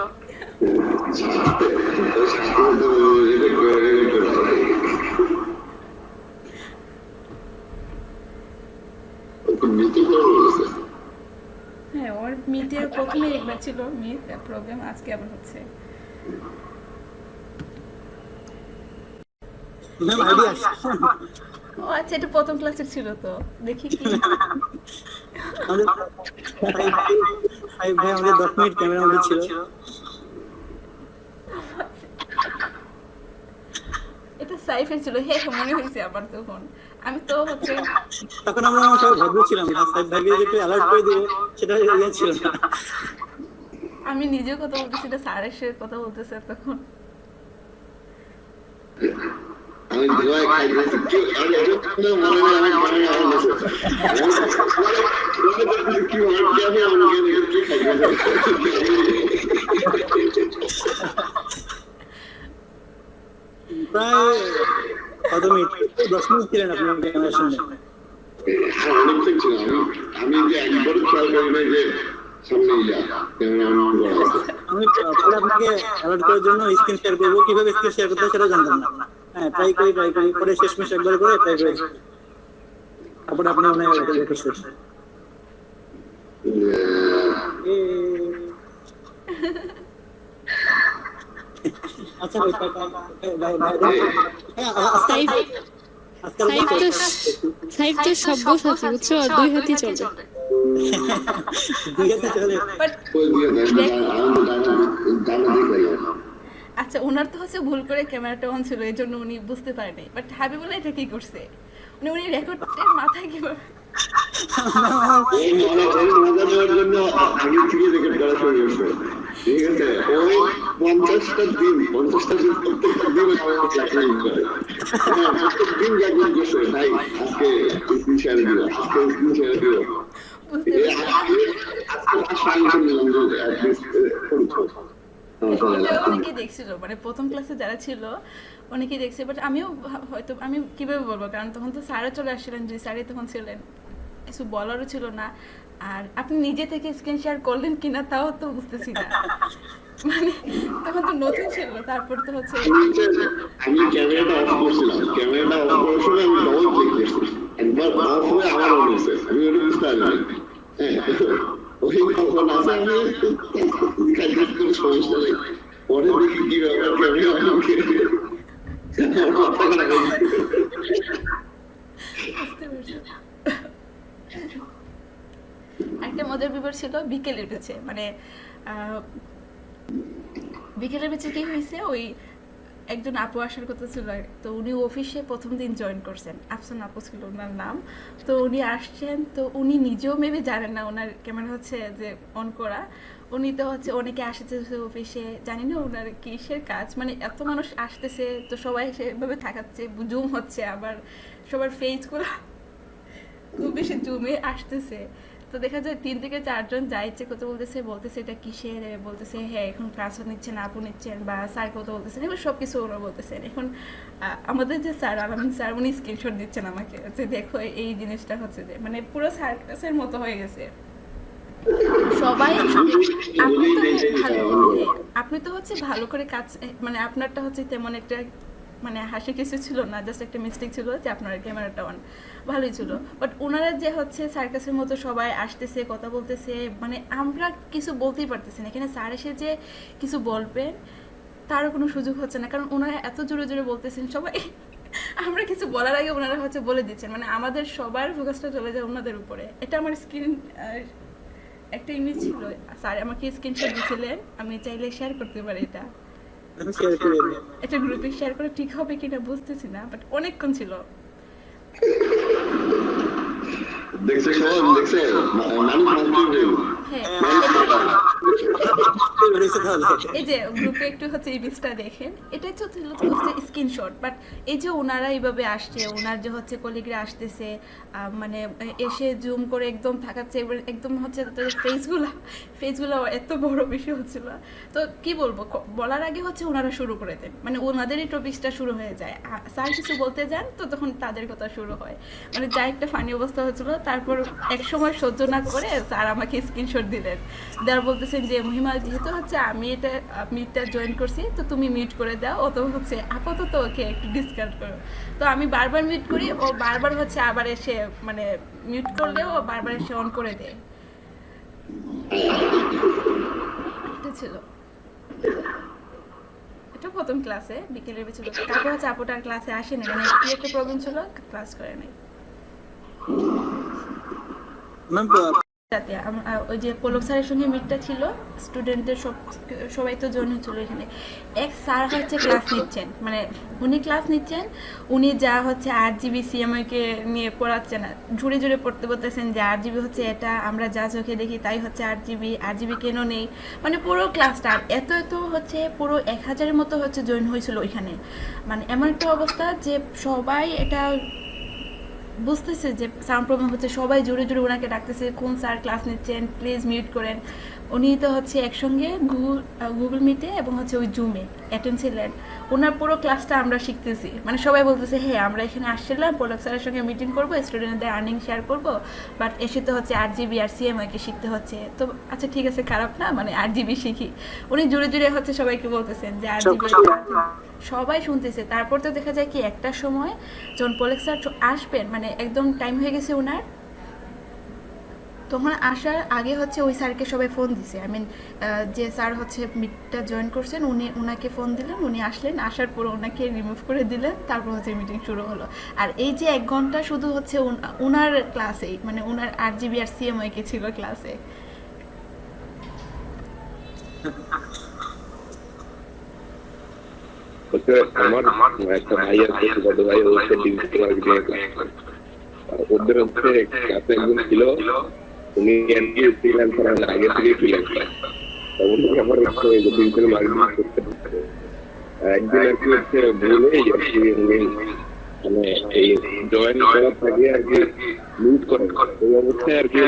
হ্যাঁ, ওর মিটের প্রথমে একবার ছিল মিট প্রবলেম, আজকে আবার হচ্ছে। ম্যাম আইডিয়া আসছে। ও আচ্ছা, এটা প্রথম ক্লাসের ছিল তো, দেখি কি। আমাদের সাহেব ভাই আমাদের 10 মিনিট ক্যামেরা মধ্যে ছিল। এটা সাইফের ছিল, হ্যাঁ মনে হয়েছে আবার তখন। আমি তো হচ্ছে তখন আমরা সবাই ভদ্র ছিলাম না, সাহেব ভাইকে যে একটু অ্যালার্ট করে দিব সেটা ইয়ে ছিল না। আমি নিজেও কথা বলতেছি না, স্যারের সাথে কথা বলতেছে তখন। আমি ধোয়া খাইতেছি কেউ আর এটা মনে হয় আমি মনে হয় আমার কি হয় কি আমি আমাকে কি খাইতেছি প্রায় কত মিনিট? 10 মিনিট ছিলেন আপনি ক্যামেরার সামনে। অনেকটা ছিল। আমি যে একবার খেয়াল করি না যে সামনে ক্যামেরা অন করা আছে। আমি পরে আপনাকে অ্যালার্ট করার জন্য স্ক্রিন শেয়ার করবো, কিভাবে স্ক্রিন শেয়ার করতে হয় সেটা জানতাম না। হ্যাঁ ট্রাই করি পরে শেষমেশ একবার করে ট্রাই করে তারপরে আপনি মনে হয় করছেন। আচ্ছা ভাই সাইফ তো সব্যসাচী বুঝছো, দুই হাতই চলবে। দুই হাতে চলে। বাট ওই দিয়ে দানা দিয়ে আচ্ছা, ওনার তো হচ্ছে ভুল করে ক্যামেরাটা অন ছিল, এই জন্য উনি বুঝতে পারেনি। বাট হাবিবুল্লাহ এটা কি করছে, উনি রেকর্ডের মাথায় কিভাবে মজা নেওয়ার জন্য আগে থেকে রেকর্ড করা শুরু করছে। ঠিক আছে, ওই 50টা দিন প্রত্যেকটা দিন প্রত্যেকদিন জাগরণ করছে ভাই আজকে স্ক্রিন শেয়ার দিল, আজকে স্ক্রিন শেয়ার দিল। বুঝতে পারছি। আজকে সাংসদ নিলাম যে এটা অনেকেই দেখছিল, মানে প্রথম ক্লাসে যারা ছিল অনেকেই দেখছে, বাট আমিও হয়তো আমি কিভাবে বলবো, কারণ তখন তো স্যারও চলে আসছিলেন, যে স্যারই তখন ছিলেন, কিছু বলারও ছিল না। আর আপনি নিজে থেকে স্ক্রিন শেয়ার করলেন কিনা তাও তো বুঝতেছি না, মানে তখন তো নতুন ছিল। তারপর তো হচ্ছে আমি ক্যামেরাটা অফ করছিলাম, ক্যামেরাটা অফ করার সময় আমি ডবল ক্লিক করছি, একবার অফ হয়ে আবার অন হয়েছে, আমি ওটা বুঝতে পারিনি। ওই কখন আছে আমি কাজ করে সমস্যা নেই, পরে দেখি কি ব্যাপার ক্যামেরা আমাকে বুঝতে পারছি। একটা মজার ব্যাপার ছিল, বিকেলে উঠেছে, মানে বিকেলের বেঁচে কি হয়েছে, ওই একজন আপু আসার কথা ছিল, তো উনি অফিসে প্রথম দিন জয়েন করছেন, আফসান আপু ছিল ওনার নাম। তো উনি আসছেন, তো উনি নিজেও মেবি জানেন না ওনার ক্যামেরা হচ্ছে যে অন করা। উনি তো হচ্ছে অনেকে আসছে অফিসে, জানি না ওনার কিসের কাজ, মানে এত মানুষ আসতেছে, তো সবাই সেভাবে থাকাচ্ছে, জুম হচ্ছে, আবার সবার ফেসগুলো খুব বেশি জুমে আসতেছে। তো দেখা যায় 3 থেকে 4 জন যা ইচ্ছে কথা বলতেছে এটা কিসের, বলতেছে হ্যাঁ এখন ক্লাস নিচ্ছেন, আপু নিচ্ছেন, বা স্যার কথা বলতেছেন, এবার সব কিছু ওরা বলতেছেন। এখন আমাদের যে স্যার আলামিন স্যার, উনি স্ক্রিনশট দিচ্ছেন আমাকে, যে দেখো এই জিনিসটা হচ্ছে যে মানে পুরো সার্কাসের মতো হয়ে গেছে সবাই। আপনি তো হচ্ছে ভালো করে কাজ, মানে আপনারটা হচ্ছে তেমন একটা মানে হাসি কিছু ছিল না, জাস্ট একটা মিস্টেক ছিল যে আপনার ক্যামেরাটা অন, ভালোই ছিল। বাট ওনারা যে হচ্ছে সার্কাসের মতো সবাই আসতেছে, কথা বলতেছে, মানে আমরা কিছু বলতেই পারতেছি না। এখানে স্যার এসে যে কিছু বলবেন তারও কোনো সুযোগ হচ্ছে না, কারণ ওনারা এত জোরে জোরে বলতেছেন সবাই, আমরা কিছু বলার আগে ওনারা হচ্ছে বলে দিচ্ছেন, মানে আমাদের সবার ফোকাসটা চলে যায় ওনাদের উপরে। এটা আমার স্ক্রিন একটা ইমেজ ছিল, স্যার আমাকে স্ক্রিনশট দিয়েছিলেন, আমি চাইলে শেয়ার করতে পারি এটা, এটা গ্রুপে শেয়ার করে ঠিক হবে কিনা বুঝতেছি না, বাট অনেকক্ষণ ছিল। দেখছে সব দেখছে মানুষ মানতে এই যে গ্রুপে একটু হচ্ছে ইমেজটা দেখেন, এটাই তো ছিল হচ্ছে স্ক্রিনশট। বাট এই যে ওনারা এইভাবে আসছে, ওনার যে হচ্ছে কলিগরা আসতেছে, মানে এসে জুম করে একদম থাকাচ্ছে, একদম হচ্ছে ফেসগুলো এত বড় বিষয় হচ্ছিল। তো কি বলবো, বলার আগে হচ্ছে ওনারা শুরু করে দেন, মানে ওনাদেরই টপিকসটা শুরু হয়ে যায়, স্যার কিছু বলতে যান তো তখন তাদের কথা শুরু হয়, মানে যা একটা ফানি অবস্থা হচ্ছিল। তারপর এক সময় সহ্য না করে স্যার আমাকে স্ক্রিনশট দিলেন, দেওয়ার বলতেছেন যে মহিমা যেহেতু হচ্ছে আমি এটা মিটটা জয়েন করছি, তো তুমি মিউট করে দাও, অথবা হচ্ছে আপাতত ওকে একটু ডিসকাউন্ট করো। তো আমি বারবার মিউট করি, ও বারবার হচ্ছে আবার এসে মানে মিউট করলেও ও বারবার এসে অন করে দেয়। এটা ছিল, এটা প্রথম ক্লাসে বিকেলের ছিল। তারপর হচ্ছে আপুটার ক্লাসে আসেনি, মানে কি একটা প্রবলেম ছিল, ক্লাস করে নাই। ওই যে পলক স্যারের সঙ্গে মিটটা ছিল, স্টুডেন্টদের সবাই তো জয়েন হচ্ছিল এখানে। এক স্যার হচ্ছে ক্লাস নিচ্ছেন, মানে উনি ক্লাস নিচ্ছেন, উনি যা হচ্ছে RGB CMYK কে নিয়ে পড়াচ্ছেন, জুড়ে জুড়ে পড়তে বলতেছেন যে RGB হচ্ছে এটা, আমরা যা চোখে দেখি তাই হচ্ছে RGB কেন নেই, মানে পুরো ক্লাসটা এত হচ্ছে পুরো 1000-এর মতো হচ্ছে জয়েন হয়েছিল ওইখানে। মানে এমন একটা অবস্থা যে সবাই এটা বুঝতেছে যে সাউন্ড প্রবলেম হচ্ছে, সবাই জোরে জোরে ওনাকে ডাকতেছে, কোন স্যার ক্লাস নিচ্ছেন, প্লিজ মিউট করেন। উনি তো হচ্ছে একসঙ্গে গুগল মিটে এবং হচ্ছে ওই জুমে অ্যাটেন্ড ছিলেন। ওনার পুরো ক্লাসটা আমরা শিখতেছি, মানে সবাই বলতেছে হ্যাঁ আমরা এখানে আসছিলাম পলক স্যারের সঙ্গে মিটিং করবো, স্টুডেন্টদের আর্নিং শেয়ার করবো, বাট এসে তো হচ্ছে RGB আর CMYK শিখতে হচ্ছে। তো আচ্ছা ঠিক আছে, খারাপ না, মানে RGB শিখি। উনি জোরে জোরে হচ্ছে সবাইকে বলতেছেন যে RGB, সবাই শুনতেছে। তারপর তো দেখা যায় কি একটা সময় যখন পলক স্যার আসবেন, মানে একদম টাইম হয়ে গেছে ওনার, তখন আসার আগে হচ্ছে ওই স্যারকে সবাই ফোন দিছে, যে স্যার হচ্ছে মিটটা জয়েন করছেন, ওনাকে ফোন দিলেন, উনি আসলেন, আসার পর ওনাকে রিমুভ করে দিলেন, তারপর হচ্ছে মিটিং শুরু হলো। আর এই যে 1 ঘন্টা শুধু হচ্ছে ওনার ক্লাসেই, মানে ওনার RGB আর CMYK ছিল ক্লাসে। আমার একটা ভাই আছে, বড় ভাই, হচ্ছে ডিজিটাল মার্কেটিং, ওদের হচ্ছে ক্লাসে একজন ছিল, উনি ফ্রিল্যান্সার, আগে থেকে ফ্রিল্যান্সার, উনি আমার ডিজিটাল মার্কেটিং করতে একদিন আর কি হচ্ছে ভুলে মানে এই জয়েন করার থাকে আর কি মিউট করে, ওই অবস্থায় আর কি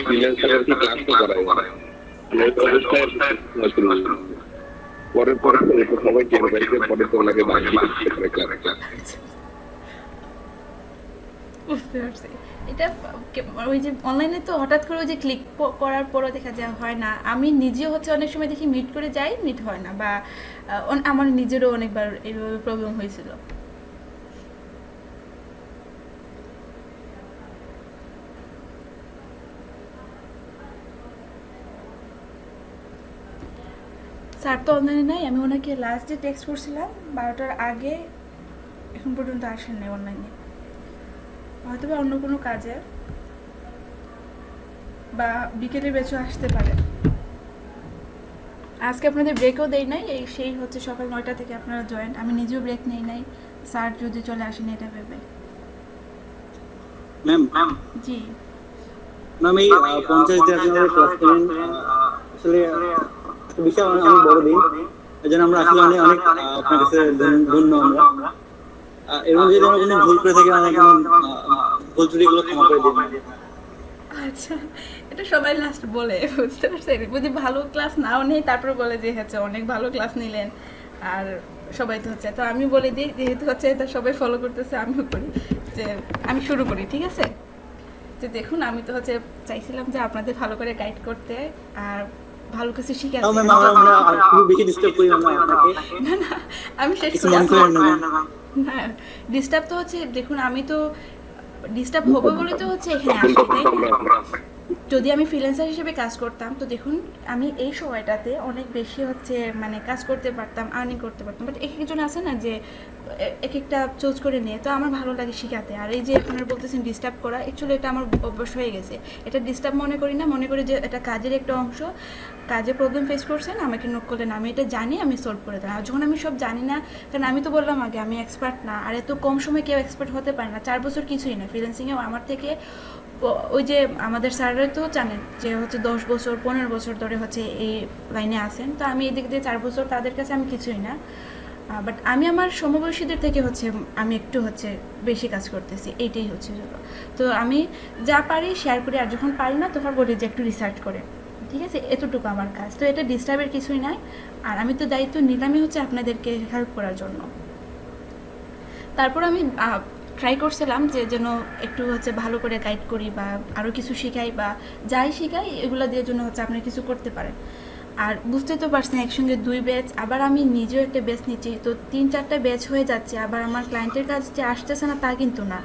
ফ্রিল্যান্সার আর কি ক্লাস তো করায়। অবস্থায় পরে পরে তো সবাই টের পাইছে, পরে তো ওনাকে বাঙালি বুঝতে পারছি। এটা ওই যে অনলাইনে তো হঠাৎ করে ওই যে ক্লিক করার পরও দেখা যায় হয় না। আমি নিজেও হচ্ছে অনেক সময় দেখি মিট করে যাই, মিট হয় না, বা আমার নিজেরও অনেকবার এইভাবে প্রবলেম হয়েছিল। স্যার তো অনলাইনে নাই, আমি ওনাকে লাস্ট যে টেক্সট করছিলাম 12টার আগে, এখন পর্যন্ত আসেন নাই অনলাইনে, হয়তো বা অন্য কোনো কাজে, বা বিকেলে বেচও আসতে পারে। আজকে আপনাদের ব্রেকও দেই নাই, এই সেই হচ্ছে সকাল 9টা থেকে আপনারা জয়েন, আমি নিজেও ব্রেক নেই নাই, স্যার যদি চলে আসেন এটা ভেবে। ম্যাম জি ম্যাম এই 50 দিন আপনারা ক্লাস করেন, আসলে বিষয় অনেক বড় দিন, এজন্য আমরা আসলে অনেক অনেক আপনার কাছে ধন্য আমরা। এবং যদি আমরা কোনো ভুল করে থাকি, আমাদের ভুল ত্রুটিগুলো ক্ষমা করে দিবেন। আচ্ছা, এটা সবাই লাস্ট বলে, বুঝতে পারছেন? যদি ভালো ক্লাস নাও নেই তারপরে বলে যে হচ্ছে অনেক ভালো ক্লাস নিলেন, আর সবাই তো হচ্ছে, তো আমি বলে দিই যেহেতু হচ্ছে এটা সবাই ফলো করতেছে, আমিও করি, যে আমি শুরু করি, ঠিক আছে? যে দেখুন, আমি তো হচ্ছে চাইছিলাম যে আপনাদের ভালো করে গাইড করতে আর ভালো কিছু শিখাতে। ম্যাম আমরা খুব বেশি ডিস্টার্ব করি আমরা আপনাকে, না না, আমি শেষ কিছু করি। মনে করেন না ম্যাম। হ্যাঁ, ডিস্টার্ব তো হচ্ছে, দেখুন আমি তো ডিস্টার্ব হবে বলে তো হচ্ছে এখানে আসি, তাই না? যদি আমি ফ্রিল্যান্সার হিসেবে কাজ করতাম তো দেখুন আমি এই সময়টাতে অনেক বেশি হচ্ছে মানে কাজ করতে পারতাম, আর্নিং করতে পারতাম, বাট এক একজন আছে না যে এক একটা চুজ করে নিয়ে, তো আমার ভালো লাগে শেখাতে। আর এই যে আপনারা বলতেছেন ডিস্টার্ব করা, অ্যাকচুয়ালি এটা আমার অভ্যাস হয়ে গেছে। এটা ডিস্টার্ব মনে করি না, মনে করি যে এটা কাজের একটা অংশ, কাজে প্রবলেম ফেস করছেন আমাকে নক করলেন, আমি এটা জানি, আমি সলভ করে দেন। আর যখন আমি সব জানি না, কারণ আমি তো বললাম আগে আমি এক্সপার্ট না, আর এত কম সময় কেউ এক্সপার্ট হতে পারে না, 4 বছর কিছুই না ফ্রিল্যান্সিংয়েও। আমার থেকে ওই যে আমাদের স্যাররা তো জানেন যে হচ্ছে 10 বছর 15 বছর ধরে হচ্ছে এই লাইনে আছেন, তো আমি এই দিক দিয়ে 4 বছর, তাদের কাছে আমি কিছুই না। বাট আমি আমার সমবয়সীদের থেকে হচ্ছে আমি একটু হচ্ছে বেশি কাজ করতেছি, এইটাই হচ্ছে জন্য। তো আমি যা পারি শেয়ার করি, আর যখন পারি না তখন বলি যে একটু রিসার্চ করে, ঠিক আছে? এতটুকু আমার কাজ, তো এটা ডিস্টার্বের কিছুই নাই। আর আমি তো দায়িত্ব নিলামই হচ্ছে আপনাদেরকে হেল্প করার জন্য। তারপর আমি ট্রাই করছিলাম যে যেন একটু হচ্ছে ভালো করে গাইড করি, বা আরও কিছু শেখাই, বা যাই শেখাই এগুলো দিয়ে জন্য হচ্ছে আপনারা কিছু করতে পারেন। আর বুঝতেই তো পারছেন একসঙ্গে 2 ব্যাচ, আবার আমি নিজেও একটা ব্যাচ নিচ্ছি, তো 3-4টা ব্যাচ হয়ে যাচ্ছে। আবার আমার ক্লায়েন্টের কাজ যে আসতেছে না তা কিন্তু না,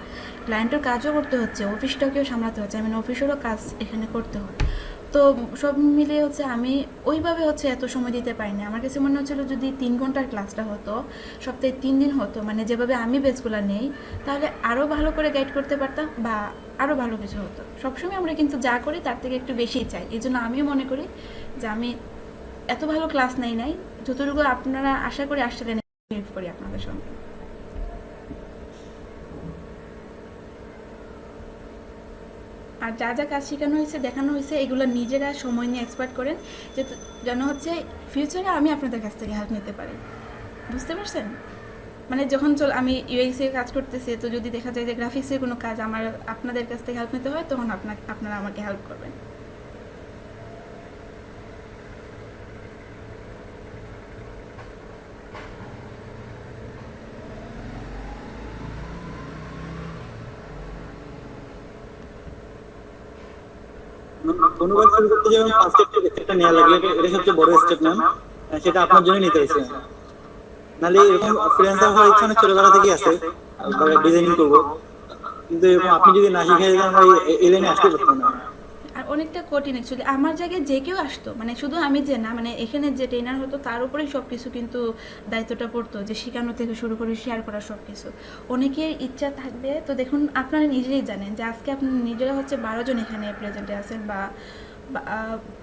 ক্লায়েন্টের কাজও করতে হচ্ছে, অফিসটাকেও সামলাতে হচ্ছে, আমি অফিসেরও কাজ এখানে করতে হয়। তো সব মিলিয়ে হচ্ছে আমি ওইভাবে হচ্ছে এত সময় দিতে পারিনি। আমার কাছে মনে হচ্ছিলো যদি 3 ঘন্টার ক্লাসটা হতো, সপ্তাহে 3 দিন হতো, মানে যেভাবে আমি ব্যাচগুলো নেই, তাহলে আরও ভালো করে গাইড করতে পারতাম, বা আরও ভালো কিছু হতো। সবসময় আমরা কিন্তু যা করি তার থেকে একটু বেশিই চাই, এই জন্য আমিও মনে করি যে আমি এত ভালো ক্লাস নাই, যতটুকু আপনারা আশা করি আসছিলেন হেল্প করি আপনাদের সঙ্গে। আর যা যা কাজ শেখানো হয়েছে, দেখানো হয়েছে, এগুলো নিজেরা সময় নিয়ে এক্সপার্ট করেন, যেন হচ্ছে ফিউচারে আমি আপনাদের কাছ থেকে হেল্প নিতে পারি, বুঝতে পারছেন? মানে যখন আমি ইউএক্স এর কাজ করতেছি, তো যদি দেখা যায় যে গ্রাফিক্সের কোনো কাজ আমার আপনাদের কাছ থেকে হেল্প নিতে হয়, তখন আপনারা আমাকে হেল্প করবেন। অনুবাদ শুরু করতে যেমন ফার্স্ট স্টেপটা নেওয়া লাগলে এটা সবচেয়ে বড় স্টেপ ম্যাম, সেটা আপনার জন্য নিতে হয়েছে। নাহলে এরকম ফ্রিল্যান্সার হওয়ার ইচ্ছা অনেক ছোটবেলা থেকেই আছে, ডিজাইনিং করবো, কিন্তু এরকম আপনি যদি না শিখে আমরা এই লাইনে আসতে পারতাম না। আর অনেকটা কঠিন অ্যাকচুয়ালি। আমার জায়গায় যে কেউ আসতো, মানে শুধু আমি যে না, মানে এখানে যে ট্রেনার হতো তার উপরেই সব কিছু কিন্তু দায়িত্বটা পড়তো, যে শেখানো থেকে শুরু করে শেয়ার করা সব কিছু। অনেকের ইচ্ছা থাকবে, তো দেখুন আপনারা নিজেরাই জানেন যে আজকে আপনারা নিজেরা হচ্ছে 12 জন এখানে প্রেজেন্টে আছেন, বা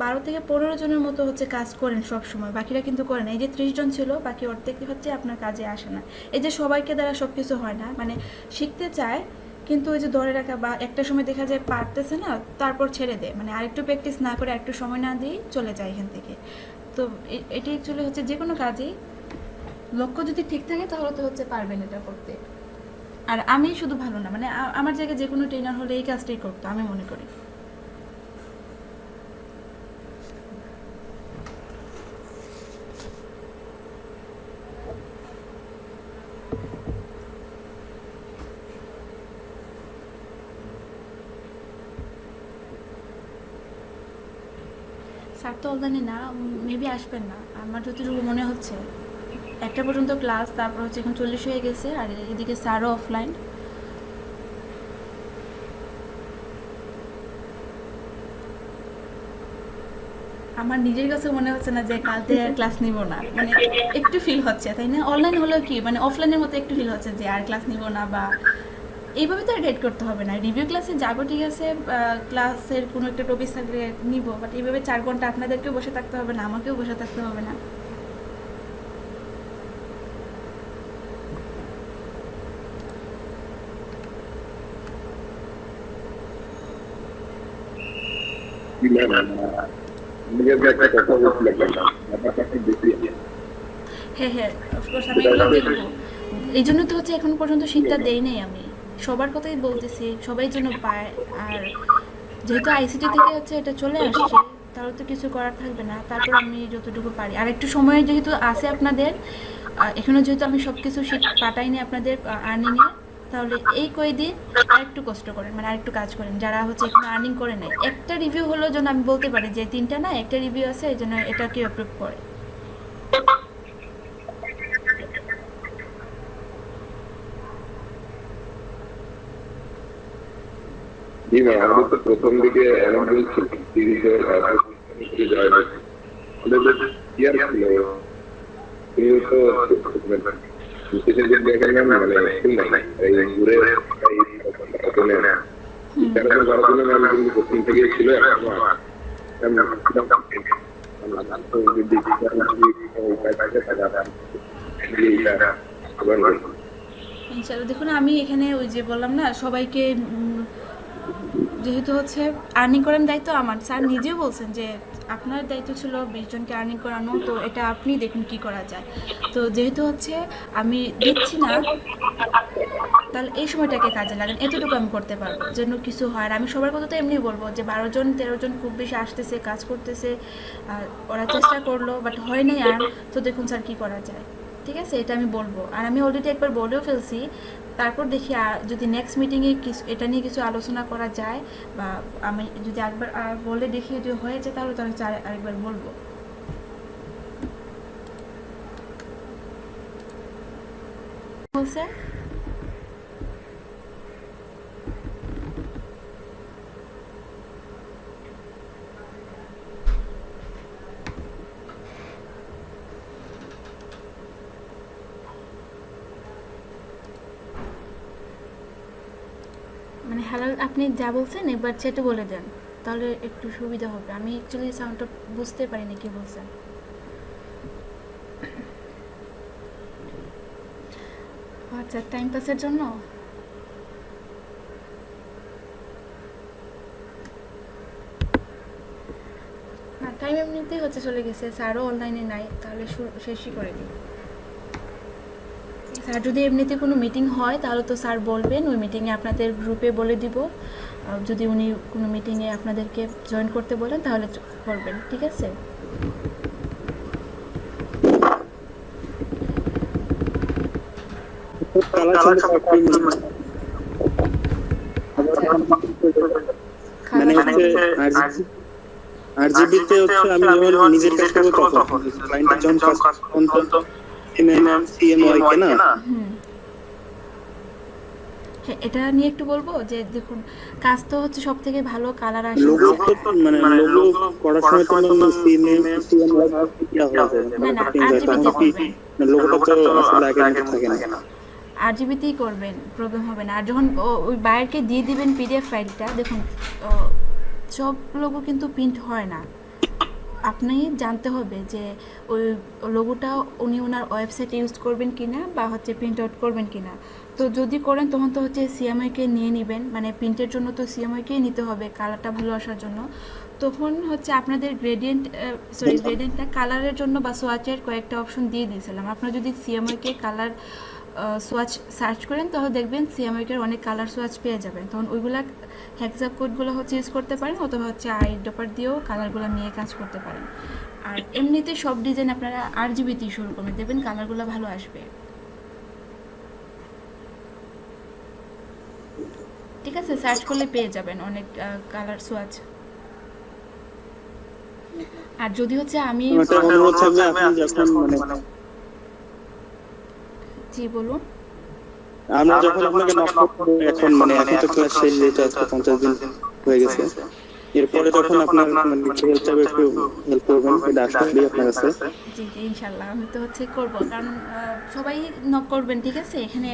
12 থেকে 15 জনের মতো হচ্ছে কাজ করেন সব সময়, বাকিরা কিন্তু করেন। এই যে 30 জন ছিল, বাকি অর্ধেক হচ্ছে আপনার কাজে আসে না। এই যে সবাইকে দ্বারা সব কিছু হয় না, মানে শিখতে চায় কিন্তু ওই যে ধরে রাখা, বা একটা সময় দেখা যায় পারতেছে না, তারপর ছেড়ে দেয়, মানে আরেকটু প্র্যাকটিস না করে একটু সময় না দিয়ে চলে যায় এখান থেকে। তো এটি অ্যাকচুয়ালি হচ্ছে যে কোনো কাজেই লক্ষ্য যদি ঠিক থাকে তাহলে তো হচ্ছে পারবেন এটা করতে। আর আমি শুধু ভালো না, মানে আমার জায়গায় যে কোনো ট্রেনার হলে এই কাজটাই করতো, আমি মনে করি। স্যার তো অনলাইনে না, মেবি আসবেন না আমার যতটুকু মনে হচ্ছে। 1টা পর্যন্ত ক্লাস, তারপর হচ্ছে এখন 40 হয়ে গেছে, আর এদিকে স্যারও অফলাইন। আমার নিজের কাছে মনে হচ্ছে না যে কাল থেকে আর ক্লাস নিব না, মানে একটু ফিল হচ্ছে, তাই না? অনলাইন হলেও কি মানে অফলাইনের মতো একটু ফিল হচ্ছে যে আর ক্লাস নিব না, বা এইভাবে তো আর গাইড করতে হবে না। রিভিউ ক্লাসে যাবো ঠিক আছে, ক্লাসের কোনো একটা টপিক থাকলে নিব, বাট এইভাবে 4 ঘন্টা আপনাদেরকেও বসে থাকতে হবে না, আমাকেও বসে থাকতে হবে না। নিজেকে একটা কথা বলছিলাম, ব্যাপারটা একটু বেশি। হ্যাঁ হ্যাঁ, অফকোর্স আমি এগুলো দেখবো। এই জন্য তো হচ্ছে এখন পর্যন্ত শীতটা দেই নাই আমি, সবার কথাই বলতেছি, সবাই জন্য পায়। আর যেহেতু আইসিটি থেকে হচ্ছে এটা চলে আসছে, তাহলে তো কিছু করার থাকবে না। তারপর আমি যতটুকু পারি, আর একটু সময় যেহেতু আছে আপনাদের, এখনো যেহেতু আমি সব কিছু শীত পাঠাইনি আপনাদের আর্নিংয়ে, তাহলে এই কয়েকদিন আরেকটু কষ্ট করেন, মানে আরেকটু কাজ করেন যারা হচ্ছে এখনো আর্নিং করে নেয়। একটা রিভিউ হলো যেন আমি বলতে পারি যে 3টা না, একটা রিভিউ আছে, এই জন্য এটা কেউ অ্যাপ্রুভ করে। জি ম্যাম, আমাদের তো প্রথম দিকে অনেকগুলো সিরিজের জয়েন হয়েছে, আমাদের ইয়ার ছিল কিন্তু তো বিশেষের যে দেখেন ম্যাম, মানে স্কিল নাই এই ঘুরে তেরো জন 12 জনের ম্যাম কিন্তু প্রথম থেকে ছিল। ইনশাআল্লাহ দেখুন, আমি এখানে ওই যে বললাম না সবাইকে, যেহেতু হচ্ছে আর্নিং করার দায়িত্ব আমার, স্যার নিজেও বলছেন যে আপনার দায়িত্ব ছিল 20 জনকে আর্নিং করানো, তো এটা আপনি দেখুন কি করা যায়। তো যেহেতু হচ্ছে আমি দিচ্ছি না, তাহলে এই সময়টাকে কাজে লাগান, এতটুকু আমি করতে পারবো যেন কিছু হয়। আর আমি সবার কথা তো এমনি বলবো যে 12 জন 13 জন খুব বেশি আসতেছে, কাজ করতেছে, আর ওরা চেষ্টা করলো বাট হয় নাই আর, তো দেখুন স্যার কী করা যায়, ঠিক আছে? এটা আমি বলবো। আর আমি অলরেডি একবার বলেও ফেলছি, তারপর দেখি যদি নেক্সট মিটিংয়ে কিছু এটা নিয়ে কিছু আলোচনা করা যায়, বা আমি যদি একবার বলে দেখি যদি হয়ে যায়, তাহলে তো আমি আরেকবার বলবো। বলছে মানে হালাল, আপনি যা বলছেন একবার চ্যাটে বলে দেন, তাহলে একটু সুবিধা হবে। আমি অ্যাকচুয়ালি সাউন্ডটা বুঝতে পারিনি কি বলছেন। আচ্ছা, টাইম পাসের জন্য না, টাইম এমনিতেই হচ্ছে চলে গেছে, স্যারও অনলাইনে নাই, তাহলে শেষই করে দিই। স্যার যদি এমনিতে কোনো মিটিং হয় তাহলে তো স্যার বলবেন, ওই মিটিংয়ে আপনাদের গ্রুপে বলে দিব। যদি উনি কোনো মিটিংয়ে আপনাদেরকে জয়েন করতে বলেন তাহলে করবেন, ঠিক আছে? মানে আরজিবিতে হচ্ছে আমি যখন নিজের কাজ করব তখন ক্লায়েন্টের যখন কাজ অন্তত সিএমওয়াই কে না। হ্যাঁ, এটা নিয়ে একটু বলবো যে দেখুন, কাজ তো হচ্ছে সব থেকে ভালো কালার আসে, লোগো মানে লোগো করার সময় তো সিএমওয়াই ইয়া হয়ে যায়, না না আরজিবিতে করবেন, লোগোটা তো আসলে আগে থাকে না, আরজিবিতেই করবেন, প্রবলেম হবে না। আর যখন ওই বায়ারকে দিয়ে দিবেন পিডিএফ ফাইলটা, দেখুন সব লোগো কিন্তু প্রিন্ট হয় না, আপনি জানতে হবে যে ওই লোগোটা উনি ওনার ওয়েবসাইটে ইউজ করবেন কিনা, বা হচ্ছে প্রিন্ট আউট করবেন কিনা। তো যদি করেন তখন তো হচ্ছে সিএমআইকে নিয়ে নেবেন, মানে প্রিন্টের জন্য তো সিএমআইকেই নিতে হবে কালারটা ভালো আসার জন্য। তখন হচ্ছে আপনাদের গ্রেডিয়েন্টটা কালারের জন্য বা সোয়াচের কয়েকটা অপশন দিয়ে দিয়েছিলাম। আপনারা যদি সিএমআইকে কালার সোয়াচ সার্চ করেন তাহলে দেখবেন সিএমআইকের অনেক কালার সোয়াচ পেয়ে যাবেন, তখন ওইগুলা হেক্সা কোডগুলো হচ্ছে ইউজ করতে পারেন, অথবা হচ্ছে আইড্রপার দিয়েও কালারগুলো নিয়ে কাজ করতে পারেন। আর এমনিতে সব ডিজাইন আপনারা আরজিবিতেই শুরু করবেন, দেখবেন কালারগুলো ভালো আসবে। ঠিক আছে, সার্চ করলে পেয়ে যাবেন অনেক কালার সোয়াচ। আর যদি হচ্ছে আমি একটা অনুরোধ থাকবে, আপনি যখন মানে জি বলুন। আমরা যখন আপনাকে নক করব, এখন মানে এখন তো ক্লাস শেষ, যেটা আজকে 50 দিন হয়ে গেছে, এরপরে যখন আপনার মানে হেল্প চাইবে একটু হেল্প করবেন, এটা আশা করি আপনার কাছে। জি জি ইনশাল্লাহ আমি তো হচ্ছে করব, কারণ সবাই নক করবেন, ঠিক আছে, এখানে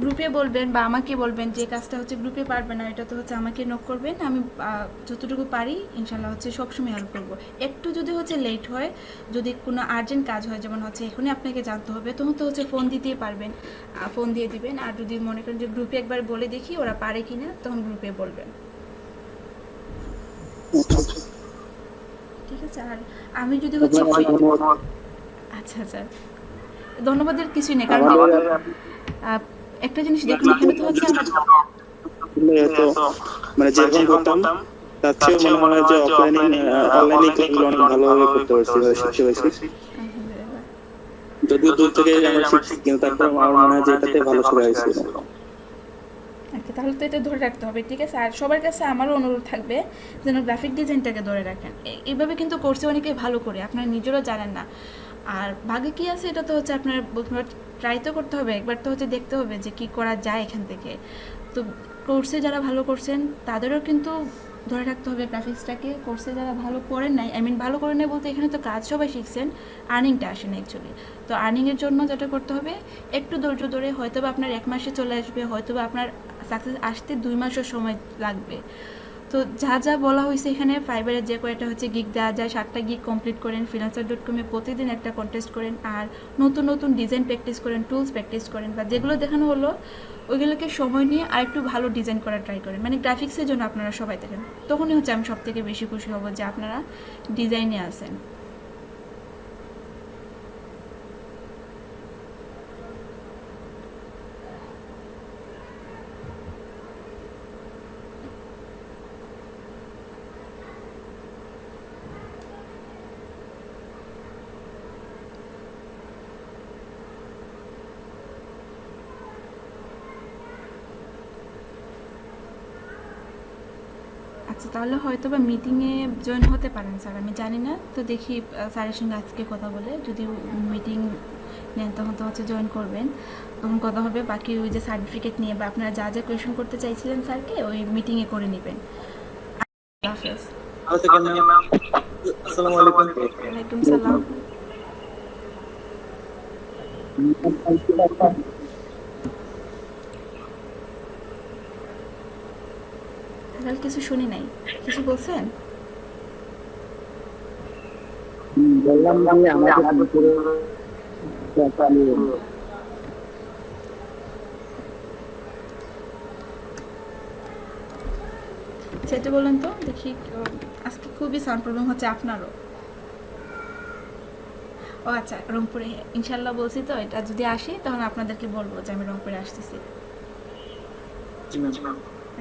গ্রুপে বলবেন বা আমাকে বলবেন যে কাজটা হচ্ছে গ্রুপে পারবে না, এটা তো হচ্ছে আমাকে নক করবেন, আমি যতটুকু পারি ইনশাল্লাহ হচ্ছে সবসময় হেল্প করব। একটু যদি হচ্ছে লেট হয়, যদি কোনো আর্জেন্ট কাজ হয়, যেমন হচ্ছে এখনই আপনাকে জানতে হবে, তখন তো হচ্ছে ফোন দিতেই পারবেন, ফোন দিয়ে দিবেন। আর যদি মনে করেন যে গ্রুপে একবার বলে দেখি ওরা পারে কিনা, তখন গ্রুপে বলবেন, ঠিক আছে। আর আমি যদি হচ্ছে আচ্ছা আচ্ছা, ধন্যবাদের কিছুই নেই, কারণ একটা জিনিস দেখুন, এখানে তো হচ্ছে আমার তো মানে যেরকম করতাম তার চেয়ে মনে হয় যে অনলাইনে ক্লাসগুলো অনেক ভালোভাবে করতে পারছি, শিখতে পারছি। যদিও দূর থেকে আমরা শিখছি, কিন্তু তারপর আমার মনে হয় যে এটাতে ভালো শেখা হয়েছে। আচ্ছা, তাহলে তো এটা ধরে রাখতে হবে, ঠিক আছে। আর সবার কাছে আমারও অনুরোধ থাকবে যেন গ্রাফিক ডিজাইনটাকে ধরে রাখেন। এইভাবে কিন্তু কোর্সে অনেকে ভালো করে, আপনারা নিজেরও জানেন না। আর ভাগে কি আছে এটা তো হচ্ছে আপনার ট্রাই তো করতে হবে, একবার তো হচ্ছে দেখতে হবে যে কি করা যায় এখান থেকে। তো কোর্সে যারা ভালো করছেন তাদেরও কিন্তু ধরে রাখতে হবে গ্রাফিক্সটাকে। কোর্সে যারা ভালো করেন নাই, ভালো করেন নাই বলতে এখানে তো কাজ সবাই শিখছেন, আর্নিংটা আসে না অ্যাকচুয়ালি। তো আর্নিংয়ের জন্য যেটা করতে হবে, একটু ধৈর্য ধরে, হয়তো বা আপনার 1 মাসে চলে আসবে, হয়তো বা আপনার সাকসেস আসতে 2 মাসও সময় লাগবে। তো যা যা বলা হয়েছে এখানে, ফাইবারে যে কয়েকটা হচ্ছে গিগ দেওয়া যায়, 7টা গিগ কমপ্লিট করেন, freelancer.com-এ প্রতিদিন একটা কন্টেস্ট করেন, আর নতুন নতুন ডিজাইন প্র্যাকটিস করেন, টুলস প্র্যাকটিস করেন, বা যেগুলো দেখানো হলো ওইগুলোকে সময় নিয়ে আর একটু ভালো ডিজাইন করার ট্রাই করেন। মানে গ্রাফিক্সের জন্য আপনারা সবাই দেখেন, তখনই হচ্ছে আমি সবথেকে বেশি খুশি হব যে আপনারা ডিজাইনে আসেন। আচ্ছা, তাহলে হয়তো বা মিটিংয়ে জয়েন হতে পারেন স্যার, আমি জানি না। তো দেখি স্যারের সঙ্গে আজকে কথা বলে, যদি মিটিং নেন তখন তো হচ্ছে জয়েন করবেন, তখন কথা হবে। বাকি ওই যে সার্টিফিকেট নিয়ে বা আপনারা যা যা কোয়েশন করতে চাইছিলেন স্যারকে, ওই মিটিংয়ে করে নেবেন। হাফেজ। আসসালামু আলাইকুম। ওয়ালাইকুম সালাম। তাহলে কিছু শুনি নাই, কিছু বলছেন? বললাম যে আমাকে সেটা বলেন তো দেখি। আজকে খুবই সাউন্ড প্রবলেম হচ্ছে আপনারও। ও আচ্ছা, রংপুরে ইনশাল্লাহ বলছি তো, এটা যদি আসি তখন আপনাদেরকে বলবো যে আমি রংপুরে আসতেছি।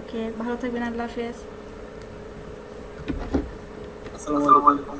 ওকে, ভালো থাকবেন, আল্লাহ হাফেজ। আসসালামু আলাইকুম।